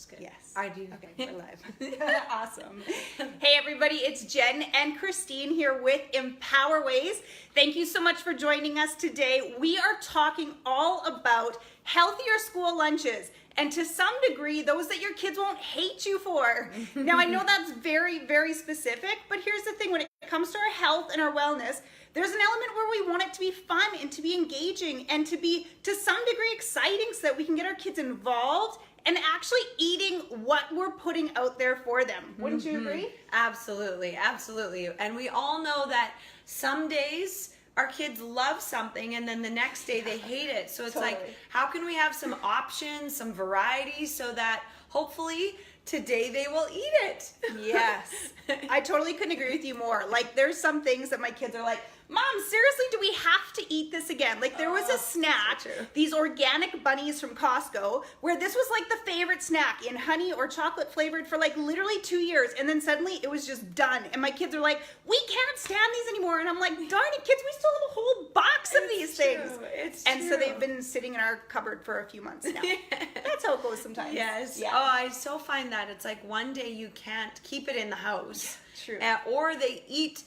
Good. Yes. I do. Okay, we're live. Awesome. Hey everybody, it's Jen and Christine here with Empower Ways. Thank you so much for joining us today. We are talking all about healthier school lunches, and to some degree, those that your kids won't hate you for. Now, I know that's very, very specific, but here's the thing. When it comes to our health and our wellness, there's an element where we want it to be fun and to be engaging and to be, to some degree, exciting so that we can get our kids involved and actually eating what we're putting out there for them. Wouldn't you agree? Absolutely, absolutely. And we all know that some days our kids love something and then the next day they hate it. So it's like, how can we have some options, some variety so that hopefully today they will eat it? Yes. I totally couldn't agree with you more. Like, there's some things that my kids are like, Mom, seriously, do we have to eat this again? Like, there was a snack, these organic bunnies from Costco, where this was like the favorite snack in honey or chocolate flavored for like literally 2 years. And then suddenly it was just done. And my kids are like, we can't stand these anymore. And I'm like, darn it, kids, we still have a whole box of these things. It's and true. so they've been sitting in our cupboard for a few months now. That's how it goes sometimes. Yes. Yeah. Oh, I so find that it's like one day you can't keep it in the house. True. Or they eat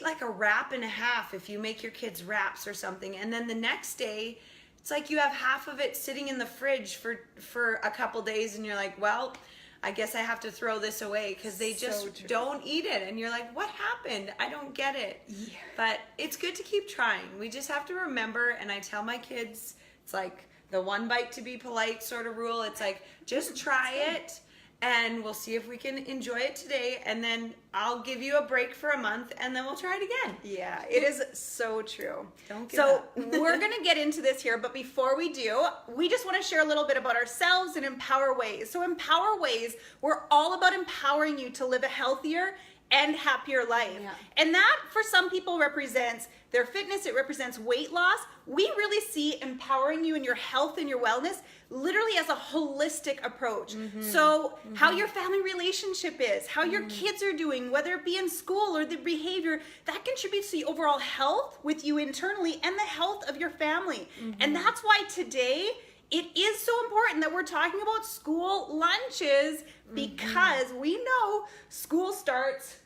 like a wrap and a half if you make your kids wraps or something. And then the next day, it's like you have half of it sitting in the fridge for a couple days and you're like, well, I guess I have to throw this away because they just don't eat it. And you're like, what happened? I don't get it. Yeah. But it's good to keep trying. We just have to remember, and I tell my kids, it's like the one bite to be polite sort of rule. It's like, just try it. And we'll see if we can enjoy it today, and then I'll give you a break for a month, and then we'll try it again. Yeah, it is so true. Don't give up. We're going to get into this here, but before we do, we just want to share a little bit about ourselves and Empower Ways. So Empower Ways, we're all about empowering you to live a healthier and happier life. Yeah. And that, for some people, represents their fitness. It represents weight loss. We really see empowering you in your health and your wellness literally as a holistic approach. So how your family relationship is, how your kids are doing, whether it be in school or the behavior, that contributes to the overall health with you internally and the health of your family. And that's why today it is so important that we're talking about school lunches, because we know school starts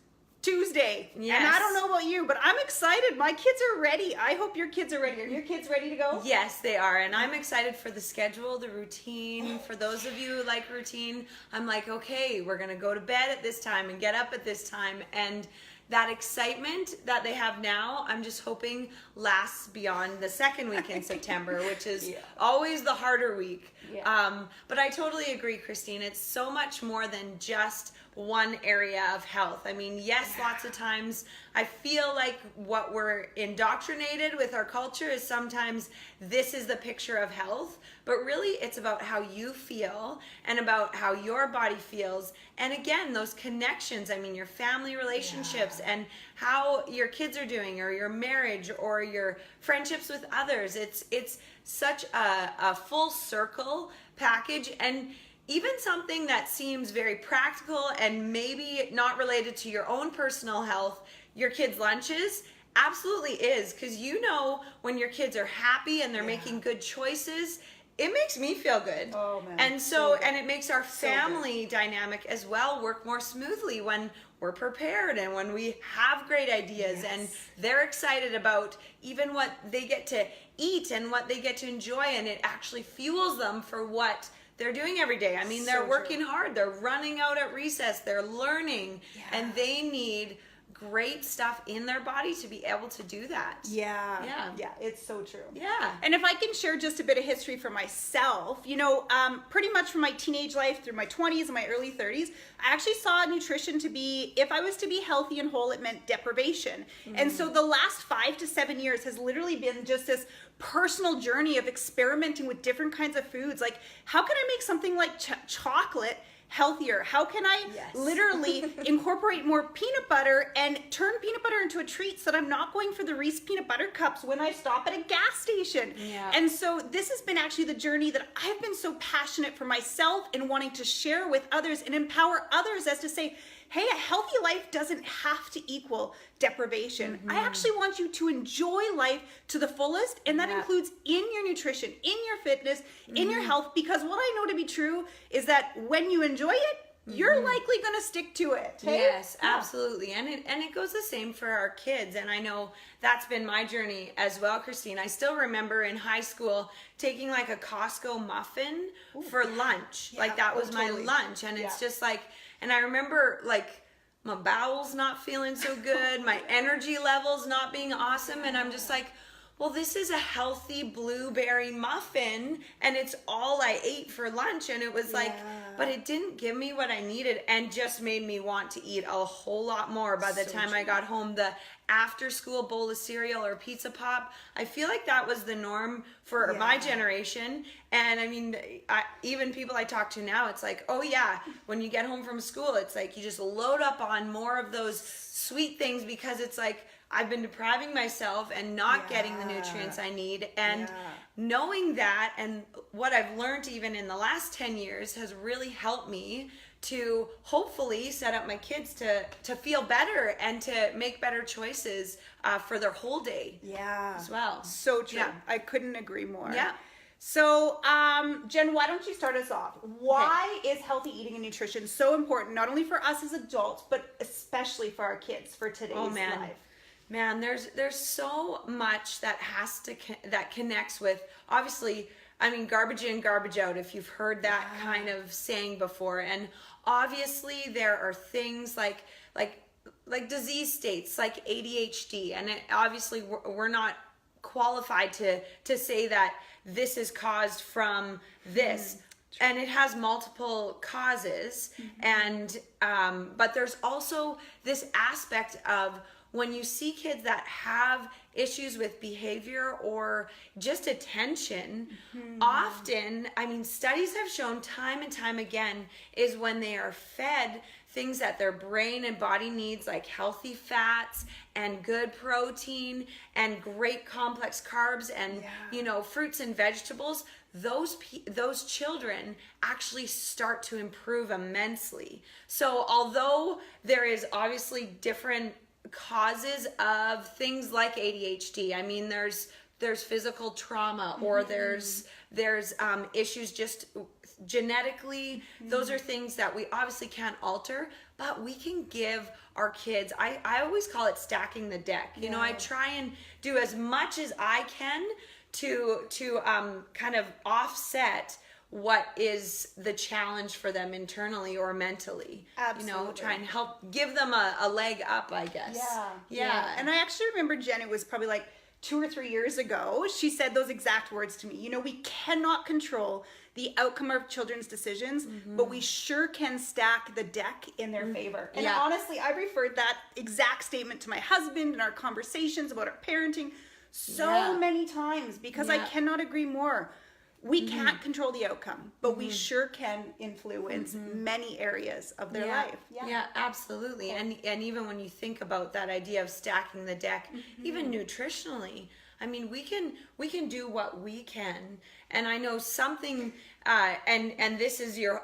Tuesday. Yes. And I don't know about you, but I'm excited. My kids are ready. I hope your kids are ready. Are your kids ready to go? Yes, they are. And I'm excited for the schedule, the routine. For those of you who like routine, I'm like, okay, we're going to go to bed at this time and get up at this time. And that excitement that they have now, I'm just hoping lasts beyond the second week in September, which is always the harder week. But I totally agree, Christine. It's so much more than just one area of health. I mean, yes, lots of times I feel like what we're indoctrinated with our culture is sometimes this is the picture of health, but really it's about how you feel and about how your body feels. And again, those connections, I mean, your family relationships and how your kids are doing, or your marriage, or your friendships with others. It's such a full circle package. And even something that seems very practical and maybe not related to your own personal health, your kids' lunches, absolutely is. Because you know when your kids are happy and they're making good choices, it makes me feel good. Oh, man. And and it makes our family dynamic as well work more smoothly when we're prepared and when we have great ideas and they're excited about even what they get to eat and what they get to enjoy, and it actually fuels them for what they're doing every day. I mean, they're working hard. They're running out at recess. They're learning. And they need great stuff in their body to be able to do that. Yeah, it's so true. Yeah. And if I can share just a bit of history for myself, you know, pretty much from my teenage life through my 20s and my early 30s, I actually saw nutrition to be, if I was to be healthy and whole, it meant deprivation. And so the last 5 to 7 years has literally been just this personal journey of experimenting with different kinds of foods. Like, how can I make something like chocolate healthier? How can I literally incorporate more peanut butter and turn peanut butter into a treat so that I'm not going for the Reese peanut butter cups when I stop at a gas station? And so this has been actually the journey that I've been so passionate for myself and wanting to share with others and empower others as to say, hey, a healthy life doesn't have to equal deprivation. I actually want you to enjoy life to the fullest, and that includes in your nutrition, in your fitness, in your health, because what I know to be true is that when you enjoy it, you're likely going to stick to it. Hey? Yes, absolutely. And it goes the same for our kids. And I know that's been my journey as well, Christine. I still remember in high school taking like a Costco muffin for lunch. Yeah, like that was totally. my lunch. And it's just like, and I remember like my bowels not feeling so good, my energy levels not being awesome. And I'm just like, well, this is a healthy blueberry muffin and it's all I ate for lunch. And it was like, but it didn't give me what I needed and just made me want to eat a whole lot more by the time I got home. The after school bowl of cereal or pizza pop, I feel like that was the norm for my generation. And I mean, even people I talk to now, it's like, oh yeah, when you get home from school, it's like you just load up on more of those sweet things because it's like, I've been depriving myself and not getting the nutrients I need. And knowing that and what I've learned even in the last 10 years has really helped me to hopefully set up my kids to feel better and to make better choices for their whole day as well. So true. Yeah. I couldn't agree more. Yeah. So, Jen, why don't you start us off? Why is healthy eating and nutrition so important, not only for us as adults, but especially for our kids for today's life? Man, there's so much that has to that connects with, obviously, I mean, garbage in, garbage out, if you've heard that kind of saying before. And obviously there are things like disease states like ADHD, and obviously we're not qualified to say that this is caused from this. And it has multiple causes. And but there's also this aspect of when you see kids that have issues with behavior or just attention, often, I mean, studies have shown time and time again, is when they are fed things that their brain and body needs, like healthy fats and good protein and great complex carbs and, you know, fruits and vegetables, those children actually start to improve immensely. So although there is obviously different causes of things like ADHD. I mean, there's physical trauma, or there's issues just genetically. Those are things that we obviously can't alter, but we can give our kids. I always call it stacking the deck. You know, I try and do as much as I can to kind of offset what is the challenge for them internally or mentally. Absolutely. You know, try and help give them a leg up, I guess. Yeah. And I actually remember, Jen, it was probably like 2 or 3 years ago, she said those exact words to me. You know, we cannot control the outcome of children's decisions, but we sure can stack the deck in their favor. And honestly, I referred that exact statement to my husband in our conversations about our parenting so many times, because I cannot agree more. We can't control the outcome, but we sure can influence many areas of their life. Yeah, absolutely. And even when you think about that idea of stacking the deck, even nutritionally, I mean, we can do what we can. And I know something, and this is you're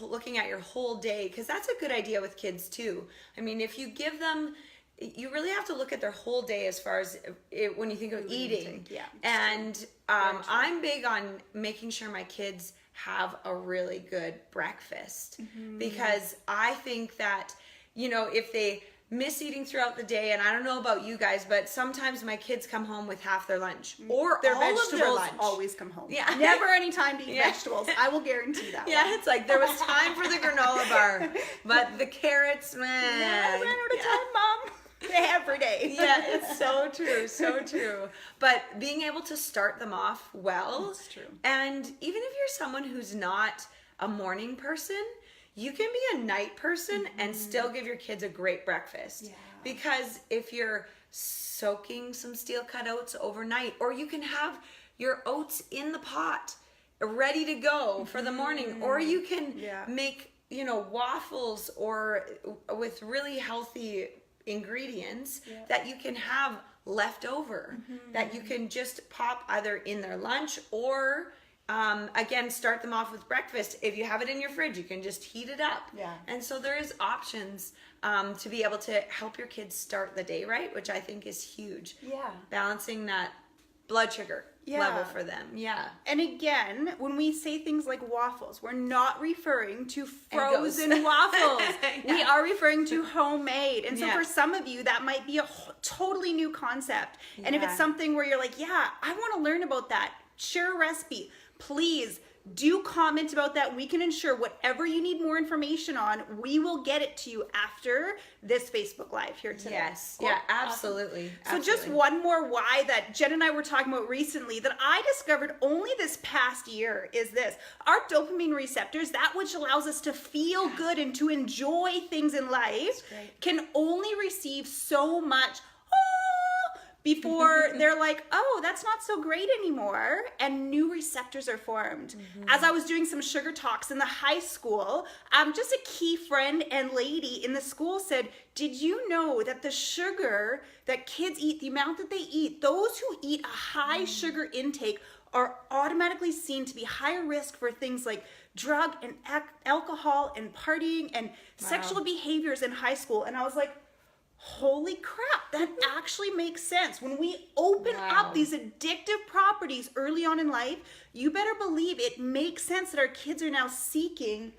looking at your whole day, because that's a good idea with kids too. I mean, if you give them, you really have to look at their whole day as far as when you think of eating. And I'm big on making sure my kids have a really good breakfast, because I think that, you know, if they miss eating throughout the day, and I don't know about you guys, but sometimes my kids come home with half their lunch or their all vegetables of their lunch. always come home. Yeah. Never any time to eat vegetables. I will guarantee that. Yeah, it's like there was time for the granola bar, but the carrots, man. I ran out of time, Mom. Every day. Yeah, it's so true, so true. But being able to start them off well. That's true. And even if you're someone who's not a morning person, you can be a night person and still give your kids a great breakfast. Because if you're soaking some steel cut oats overnight, or you can have your oats in the pot ready to go for the morning, or you can make, you know, waffles or with really healthy ingredients that you can have left over, that you can just pop either in their lunch or again, start them off with breakfast. If you have it in your fridge, you can just heat it up. Yeah. And so there is options to be able to help your kids start the day right, which I think is huge. Yeah. Balancing that blood sugar level for them. Yeah. And again, when we say things like waffles, we're not referring to frozen Eggos. waffles. Yeah. We are referring to homemade. And so Yeah. for some of you, that might be a totally new concept. And if it's Yeah. something where you're like, yeah, I want to learn about that, share a recipe, please do comment about that. We can ensure whatever you need more information on, we will get it to you after this Facebook Live here today. Yes. Cool. Yeah, absolutely. So just one more why that Jen and I were talking about recently that I discovered only this past year is this. Our dopamine receptors, that which allows us to feel good and to enjoy things in life, can only receive so much before they're like, oh, that's not so great anymore, and new receptors are formed. As I was doing some sugar talks in the high school, just a key friend and lady in the school said, did you know that the sugar that kids eat, the amount that they eat, those who eat a high sugar intake are automatically seen to be higher risk for things like drug and alcohol and partying and sexual behaviors in high school? And I was like, holy crap, that actually makes sense. When we open up these addictive properties early on in life, you better believe it makes sense that our kids are now seeking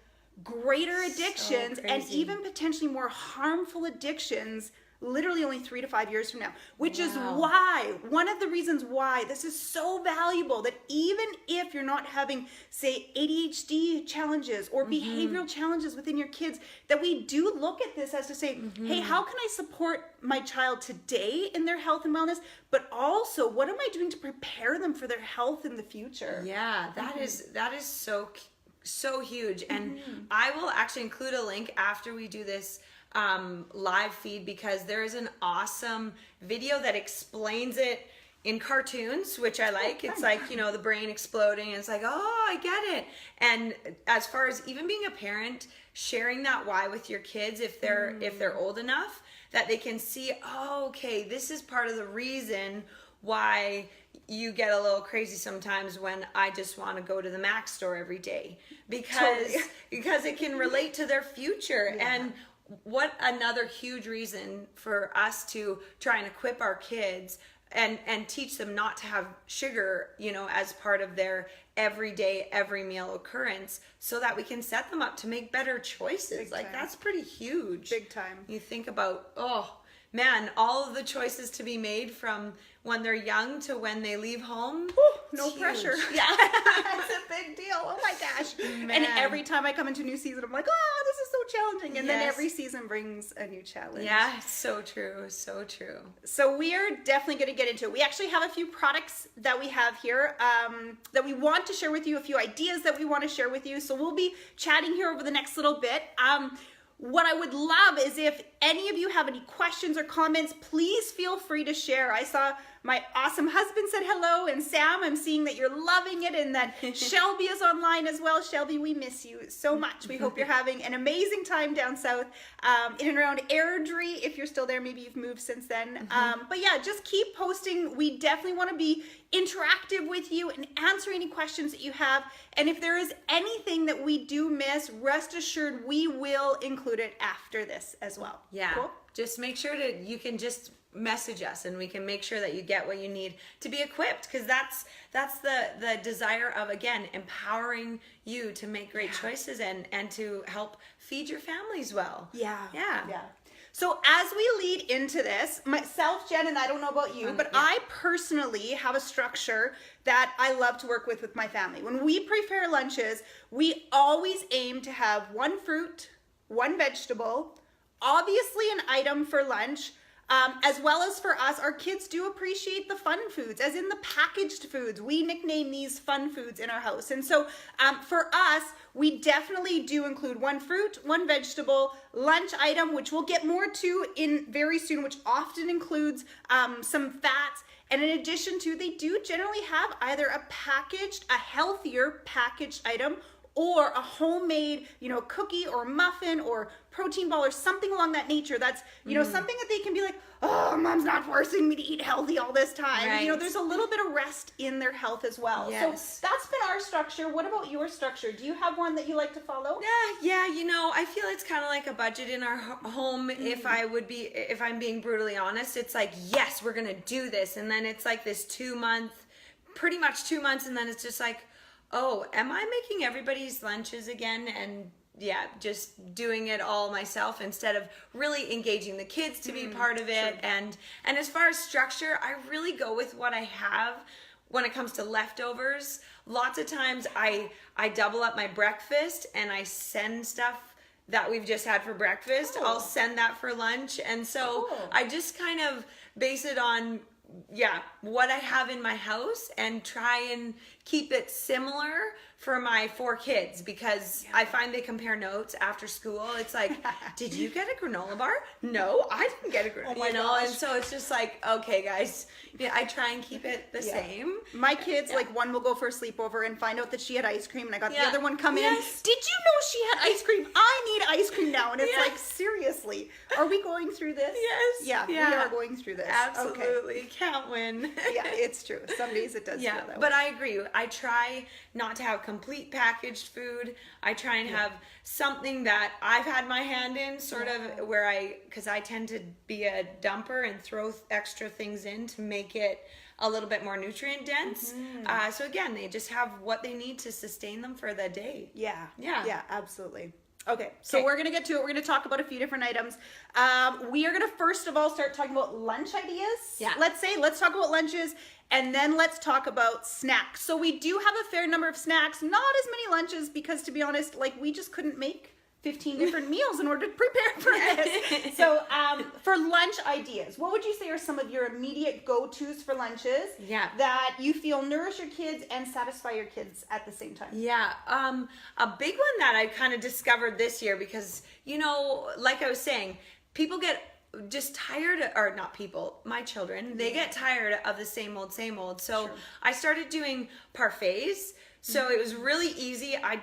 greater addictions and even potentially more harmful addictions literally only 3 to 5 years from now, which is why, one of the reasons why this is so valuable, that even if you're not having, say, ADHD challenges or behavioral challenges within your kids, that we do look at this as to say, hey, how can I support my child today in their health and wellness, but also what am I doing to prepare them for their health in the future? Yeah, that is so huge. And I will actually include a link after we do this live feed, because there is an awesome video that explains it in cartoons, which I like. It's like, you know, the brain exploding, and it's like, oh, I get it. And as far as even being a parent, sharing that why with your kids, if they're old enough, that they can see, oh, okay, this is part of the reason why you get a little crazy sometimes when I just want to go to the Mac store every day, because it can relate to their future. And what another huge reason for us to try and equip our kids and teach them not to have sugar, you know, as part of their everyday, every meal occurrence, so that we can set them up to make better choices. Like, that's pretty huge. Big time. You think about, oh man, all of the choices to be made from when they're young to when they leave home. No pressure. Yeah. It's a big deal. Oh my gosh. Man. And every time I come into a new season, I'm like, oh, this is so challenging. And then every season brings a new challenge. Yeah, so true. So true. So we are definitely going to get into it. We actually have a few products that we have here that we want to share with you, a few ideas that we want to share with you. So we'll be chatting here over the next little bit. What I would love is if any of you have any questions or comments, please feel free to share. I saw my awesome husband said hello, and Sam, I'm seeing that you're loving it, and that Shelby is online as well. Shelby, we miss you so much. We hope you're having an amazing time down south in and around Airdrie. If you're still there, maybe you've moved since then. But yeah, just keep posting. We definitely want to be interactive with you and answer any questions that you have. And if there is anything that we do miss, rest assured we will include it after this as well. Yeah. Cool? Just make sure you can just message us, and we can make sure that you get what you need to be equipped, because that's the desire of, again, empowering you to make great choices and to help feed your families well. Yeah. So as we lead into this, myself, Jen, and I don't know about you, but I personally have a structure that I love to work with my family. When we prepare lunches, we always aim to have one fruit, one vegetable, obviously an item for lunch, as well as for us. Our kids do appreciate the fun foods, as in the packaged foods. We nickname these fun foods in our house. And so for us, we definitely do include one fruit, one vegetable, lunch item, which we'll get more to in very soon, which often includes some fats. And in addition to, they do generally have either a healthier packaged item, or a homemade, cookie or muffin or protein ball or something along that nature. That's, something that they can be like, oh, mom's not forcing me to eat healthy all this time. Right. There's a little bit of rest in their health as well. Yes. So that's been our structure. What about your structure? Do you have one that you like to follow? Yeah, I feel it's kind of like a budget in our home. If I'm being brutally honest, it's like, yes, we're going to do this. And then it's like this pretty much 2 months. And then it's just like, oh, am I making everybody's lunches again? And yeah, just doing it all myself instead of really engaging the kids to be part of it. True. And as far as structure, I really go with what I have when it comes to leftovers. Lots of times I double up my breakfast and I send stuff that we've just had for breakfast. I'll send that for lunch. And so I just kind of base it on what I have in my house and try and keep it similar for my 4 kids, because I find they compare notes after school. It's like, did you get a granola bar? No, I didn't get a granola bar. Gosh. And so it's just like, okay, guys, I try and keep it the same. My kids, like, one will go for a sleepover and find out that she had ice cream, and I got the other one come in. Yes. Did you know she had ice cream? I need ice cream now. And it's like, seriously, are we going through this? Yes. Yeah, we are going through this. Absolutely. Okay. Can't win. Yeah, it's true. Some days it does feel that but way. I agree. I try not to have complete packaged food. I try and have something that I've had my hand in, sort of, because I tend to be a dumper and throw extra things in to make it a little bit more nutrient dense. So again, they just have what they need to sustain them for the day. Yeah, absolutely. Okay, so we're going to get to it. We're going to talk about a few different items. We are going to first of all start talking about lunch ideas. Yeah. Let's talk about lunches, and then let's talk about snacks. So we do have a fair number of snacks, not as many lunches, because to be honest, like, we just couldn't make 15 different meals in order to prepare for this. So for lunch ideas, what would you say are some of your immediate go-tos for lunches that you feel nourish your kids and satisfy your kids at the same time? Yeah, a big one that I kind of discovered this year, because, like I was saying, people get just tired, or not people, my children, they get tired of the same old. So I started doing parfaits. So it was really easy. I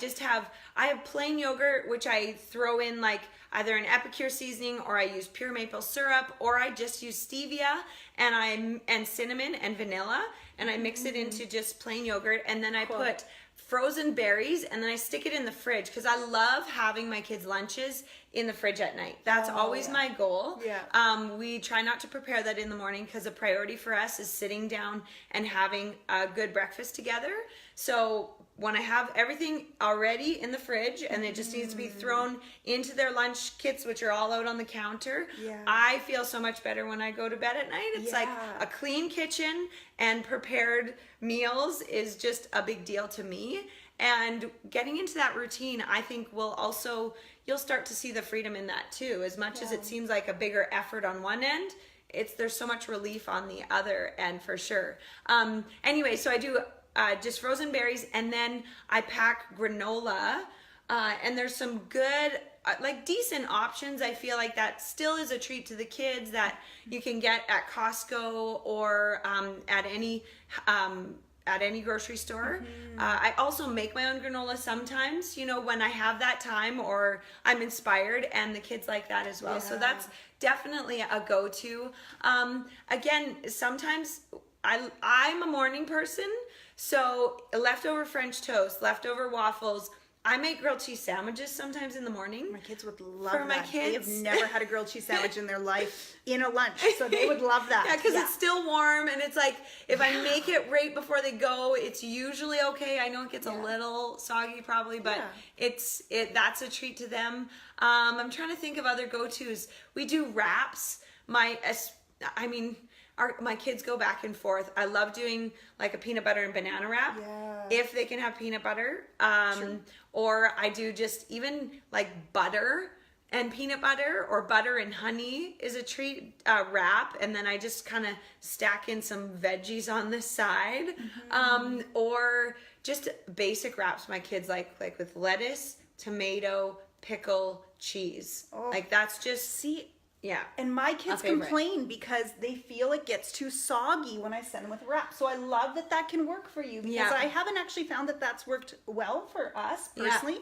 have plain yogurt, which I throw in like either an epicure seasoning, or I use pure maple syrup, or I just use stevia and cinnamon and vanilla, and I mix it into just plain yogurt, and then I put frozen berries, and then I stick it in the fridge, because I love having my kids' lunches in the fridge at night. That's always my goal. We try not to prepare that in the morning, because a priority for us is sitting down and having a good breakfast together. So when I have everything already in the fridge and it just needs to be thrown into their lunch kits, which are all out on the counter, I feel so much better when I go to bed at night. It's like a clean kitchen and prepared meals is just a big deal to me. And getting into that routine, I think you'll start to see the freedom in that too. As much as it seems like a bigger effort on one end, there's so much relief on the other end, for sure. Anyway, so I do just frozen berries, and then I pack granola, and there's some good, decent options. I feel like that still is a treat to the kids that you can get at Costco or at any grocery store. I also make my own granola sometimes, when I have that time or I'm inspired, and the kids like that as well. So that's definitely a go-to. Again, sometimes I'm a morning person, so leftover French toast, leftover waffles. I make grilled cheese sandwiches sometimes in the morning. My kids would love for that. My kids. They have never had a grilled cheese sandwich in their life in a lunch, so they would love that. Yeah, because it's still warm, and it's like, if I make it right before they go, it's usually okay. I know it gets a little soggy probably, but that's a treat to them. I'm trying to think of other go-tos. We do wraps. My kids go back and forth. I love doing like a peanut butter and banana wrap, if they can have peanut butter. Or I do just even like butter and peanut butter, or butter and honey is a treat wrap. And then I just kind of stack in some veggies on the side. Or just basic wraps my kids like with lettuce, tomato, pickle, cheese. Like that's just... Yeah. And my kids A favorite. complain because they feel it gets too soggy when I send them with wrap. So I love that that can work for you, because Yeah. I haven't actually found that that's worked well for us Yeah. personally.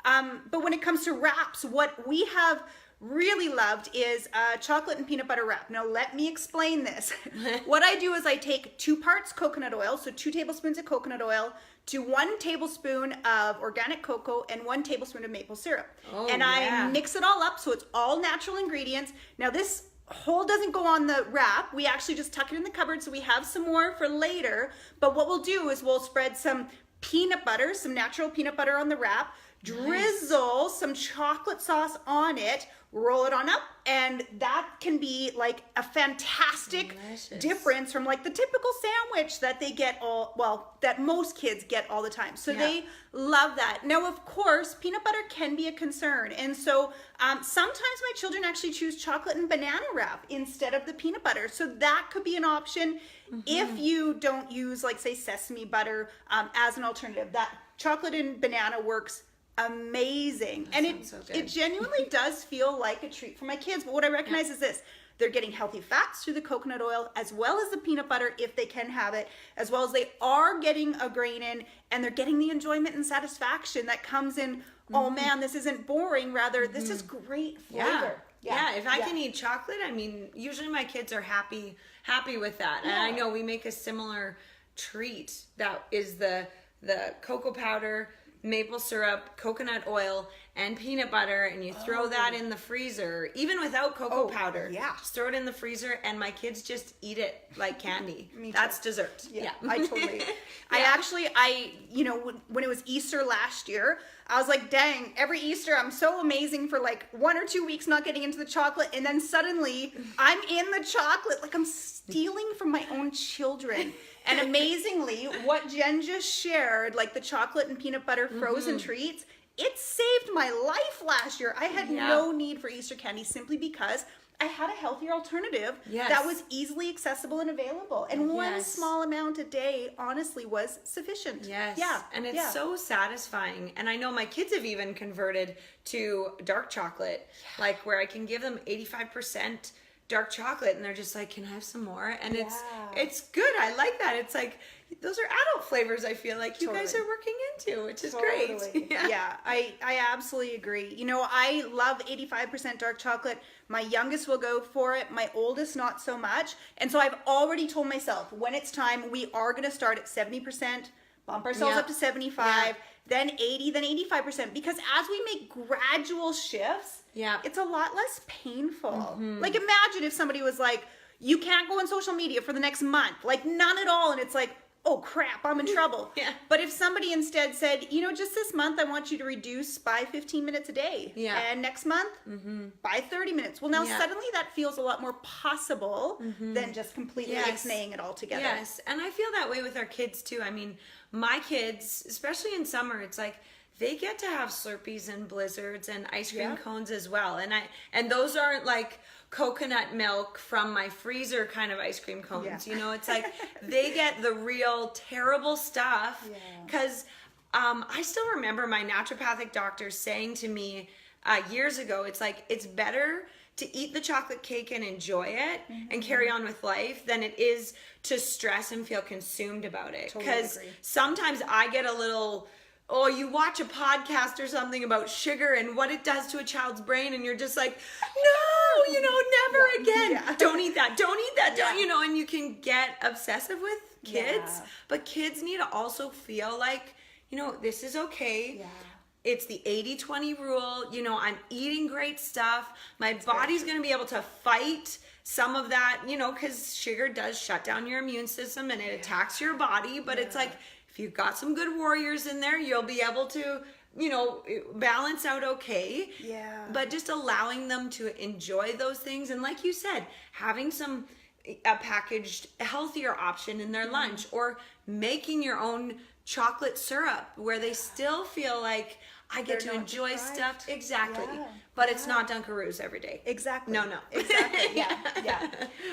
But when it comes to wraps, what we have really loved is chocolate and peanut butter wrap. Now let me explain this. What I do is I take 2 parts coconut oil, so 2 tablespoons of coconut oil, to 1 tablespoon of organic cocoa and 1 tablespoon of maple syrup. Oh, and yeah. I mix it all up so it's all natural ingredients. Now this whole doesn't go on the wrap. We actually just tuck it in the cupboard so we have some more for later. But what we'll do is we'll spread some peanut butter, some natural peanut butter on the wrap, drizzle some chocolate sauce on it, roll it on up, and that can be like a fantastic Delicious. difference from like the typical sandwich that they get that most kids get all the time. So Yeah. they love that. Now, of course, peanut butter can be a concern. And so sometimes my children actually choose chocolate and banana wrap instead of the peanut butter. So that could be an option if you don't use, like, say, sesame butter as an alternative. That chocolate and banana works amazing. And sounds so good. it genuinely does feel like a treat for my kids. But what I recognize is this: they're getting healthy fats through the coconut oil as well as the peanut butter if they can have it, as well as they are getting a grain in, and they're getting the enjoyment and satisfaction that comes in, oh man, this isn't boring, rather this is great flavor. Yeah. If I can eat chocolate, I mean, usually my kids are happy with that. And I know we make a similar treat that is the cocoa powder, maple syrup, coconut oil, and peanut butter, and you throw that in the freezer, even without cocoa powder. yeah. Just throw it in the freezer, and my kids just eat it like candy. Me too. That's dessert. Yeah, I totally. I when it was Easter last year, I was like, dang, every Easter I'm so amazing for like 1 or 2 weeks not getting into the chocolate, and then suddenly I'm in the chocolate, like I'm stealing from my own children. And amazingly, what Jen just shared, like the chocolate and peanut butter frozen treats, it saved my life last year. I had no need for Easter candy simply because I had a healthier alternative that was easily accessible and available. And one small amount a day, honestly, was sufficient. Yes. Yeah. And it's so satisfying. And I know my kids have even converted to dark chocolate, like where I can give them 85% dark chocolate, and they're just like, can I have some more? And it's good. I like that. It's like, those are adult flavors, I feel like you guys are working into, which is great. Yeah, I absolutely agree. You know, I love 85% dark chocolate. My youngest will go for it. My oldest, not so much. And so I've already told myself, when it's time, we are going to start at 70%, bump ourselves up to 75, then 80, then 85%. Because as we make gradual shifts, it's a lot less painful. Like, imagine if somebody was like, you can't go on social media for the next month. Like, none at all. And it's like, oh crap, I'm in trouble. But if somebody instead said, you know, just this month I want you to reduce by 15 minutes a day. And next month by 30 minutes. Well, now suddenly that feels a lot more possible than just completely ixnaying it all together. Yes, and I feel that way with our kids too. I mean, my kids, especially in summer, it's like they get to have Slurpees and Blizzards and ice cream cones as well. And those aren't like coconut milk from my freezer kind of ice cream cones. You know, it's like they get the real terrible stuff. Because I still remember my naturopathic doctor saying to me years ago, it's like, it's better to eat the chocolate cake and enjoy it and carry on with life than it is to stress and feel consumed about it. Because sometimes I get a little, you watch a podcast or something about sugar and what it does to a child's brain, and you're just like, no, never again. Don't eat that. Don't eat that. Don't, and you can get obsessive with kids, but kids need to also feel like, this is okay. It's the 80-20 rule. I'm eating great stuff. My body's going to be able to fight some of that, because sugar does shut down your immune system and it attacks your body. But it's like, if you've got some good warriors in there, you'll be able to, balance out okay. But just allowing them to enjoy those things. And like you said, having a packaged healthier option in their lunch, or making your own chocolate syrup where they still feel like I get They're to not enjoy deprived. stuff. Exactly. Yeah. But it's not Dunkaroos every day. Exactly. No. Exactly. Yeah.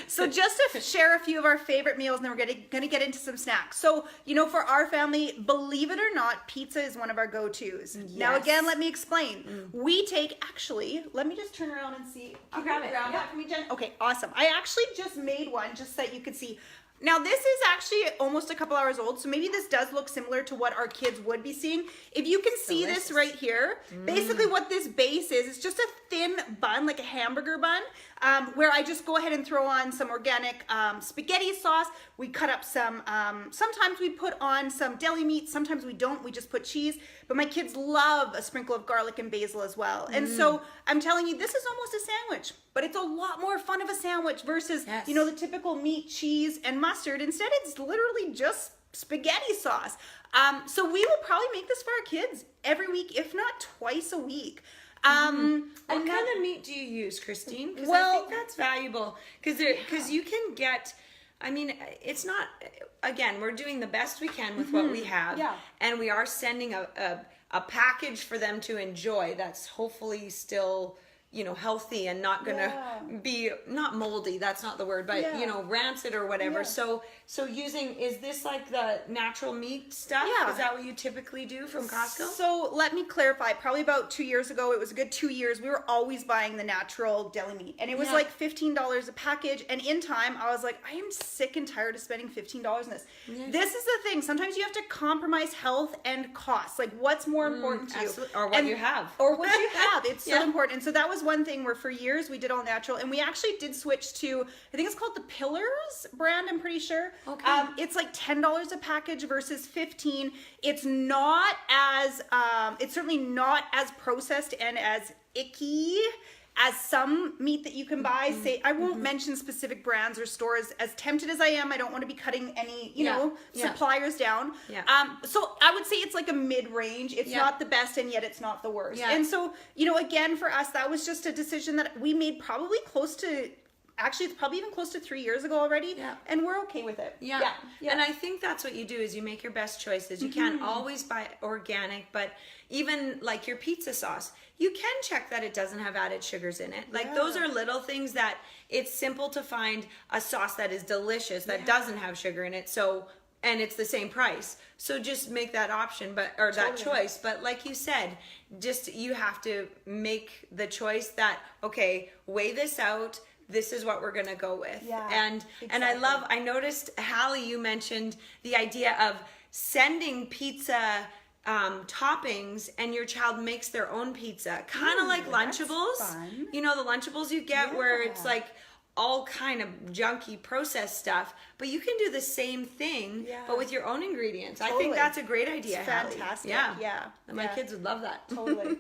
So just to share a few of our favorite meals, and then we're going to get into some snacks. So, for our family, believe it or not, pizza is one of our go-tos. Now, again, let me explain. We actually, let me just turn around and see. I'll grab it. Grab Yeah. that for me, Jen? Okay, awesome. I actually just made one just so that you could see. Now, this is actually almost a couple hours old, so maybe this does look similar to what our kids would be seeing. If you can see this right here, basically what this base is, it's just a thin bun, like a hamburger bun, where I just go ahead and throw on some organic spaghetti sauce. We cut up some, sometimes we put on some deli meat, sometimes we don't, we just put cheese. But my kids love a sprinkle of garlic and basil as well. And so I'm telling you, this is almost a sandwich, but it's a lot more fun of a sandwich versus, the typical meat, cheese, and mustard. Instead, it's literally just spaghetti sauce. So we will probably make this for our kids every week, if not twice a week. What kind of meat do you use, Christine? Because I think that's valuable. Because you can get, it's not, again, we're doing the best we can with what we have. Yeah. And we are sending a package for them to enjoy that's hopefully still, healthy and not gonna be, not moldy, that's not the word, but, rancid or whatever. Yeah. So is this like the natural meat stuff? Yeah. Is that what you typically do from Costco? So let me clarify. Probably about 2 years ago, it was a good 2 years, we were always buying the natural deli meat. And it was like $15 a package. And in time, I was like, I am sick and tired of spending $15 on this. Yeah. This is the thing. Sometimes you have to compromise health and cost. Like, what's more important to you? Or what you have. Or what you have. It's so important. And so that was one thing where for years we did all natural. And we actually did switch to, I think it's called the Pillars brand, I'm pretty sure. Okay. It's like $10 a package versus $15. It's not as, it's certainly not as processed and as icky as some meat that you can buy. Say, I won't mention specific brands or stores. As tempted as I am, I don't want to be cutting any, suppliers down. Yeah. So I would say it's like a mid-range. It's not the best, and yet it's not the worst. Yeah. And so, again, for us, that was just a decision that we made probably close to, actually, it's probably even close to 3 years ago already. Yeah. And we're okay with it. Yeah. And I think that's what you do is you make your best choices. You can't always buy organic, but even like your pizza sauce, you can check that it doesn't have added sugars in it. Like those are little things that it's simple to find a sauce that is delicious that doesn't have sugar in it. So, and it's the same price. So just make that option, that choice. But like you said, just you have to make the choice that, okay, weigh this out. This is what we're gonna go with. Yeah, and I noticed, Hallie, you mentioned the idea of sending pizza toppings and your child makes their own pizza. Kind of like Lunchables. Fun. The Lunchables you get where it's like all kind of junky processed stuff, but you can do the same thing, but with your own ingredients. I think that's a great idea, Hallie. Fantastic. Yeah. And my kids would love that. Totally.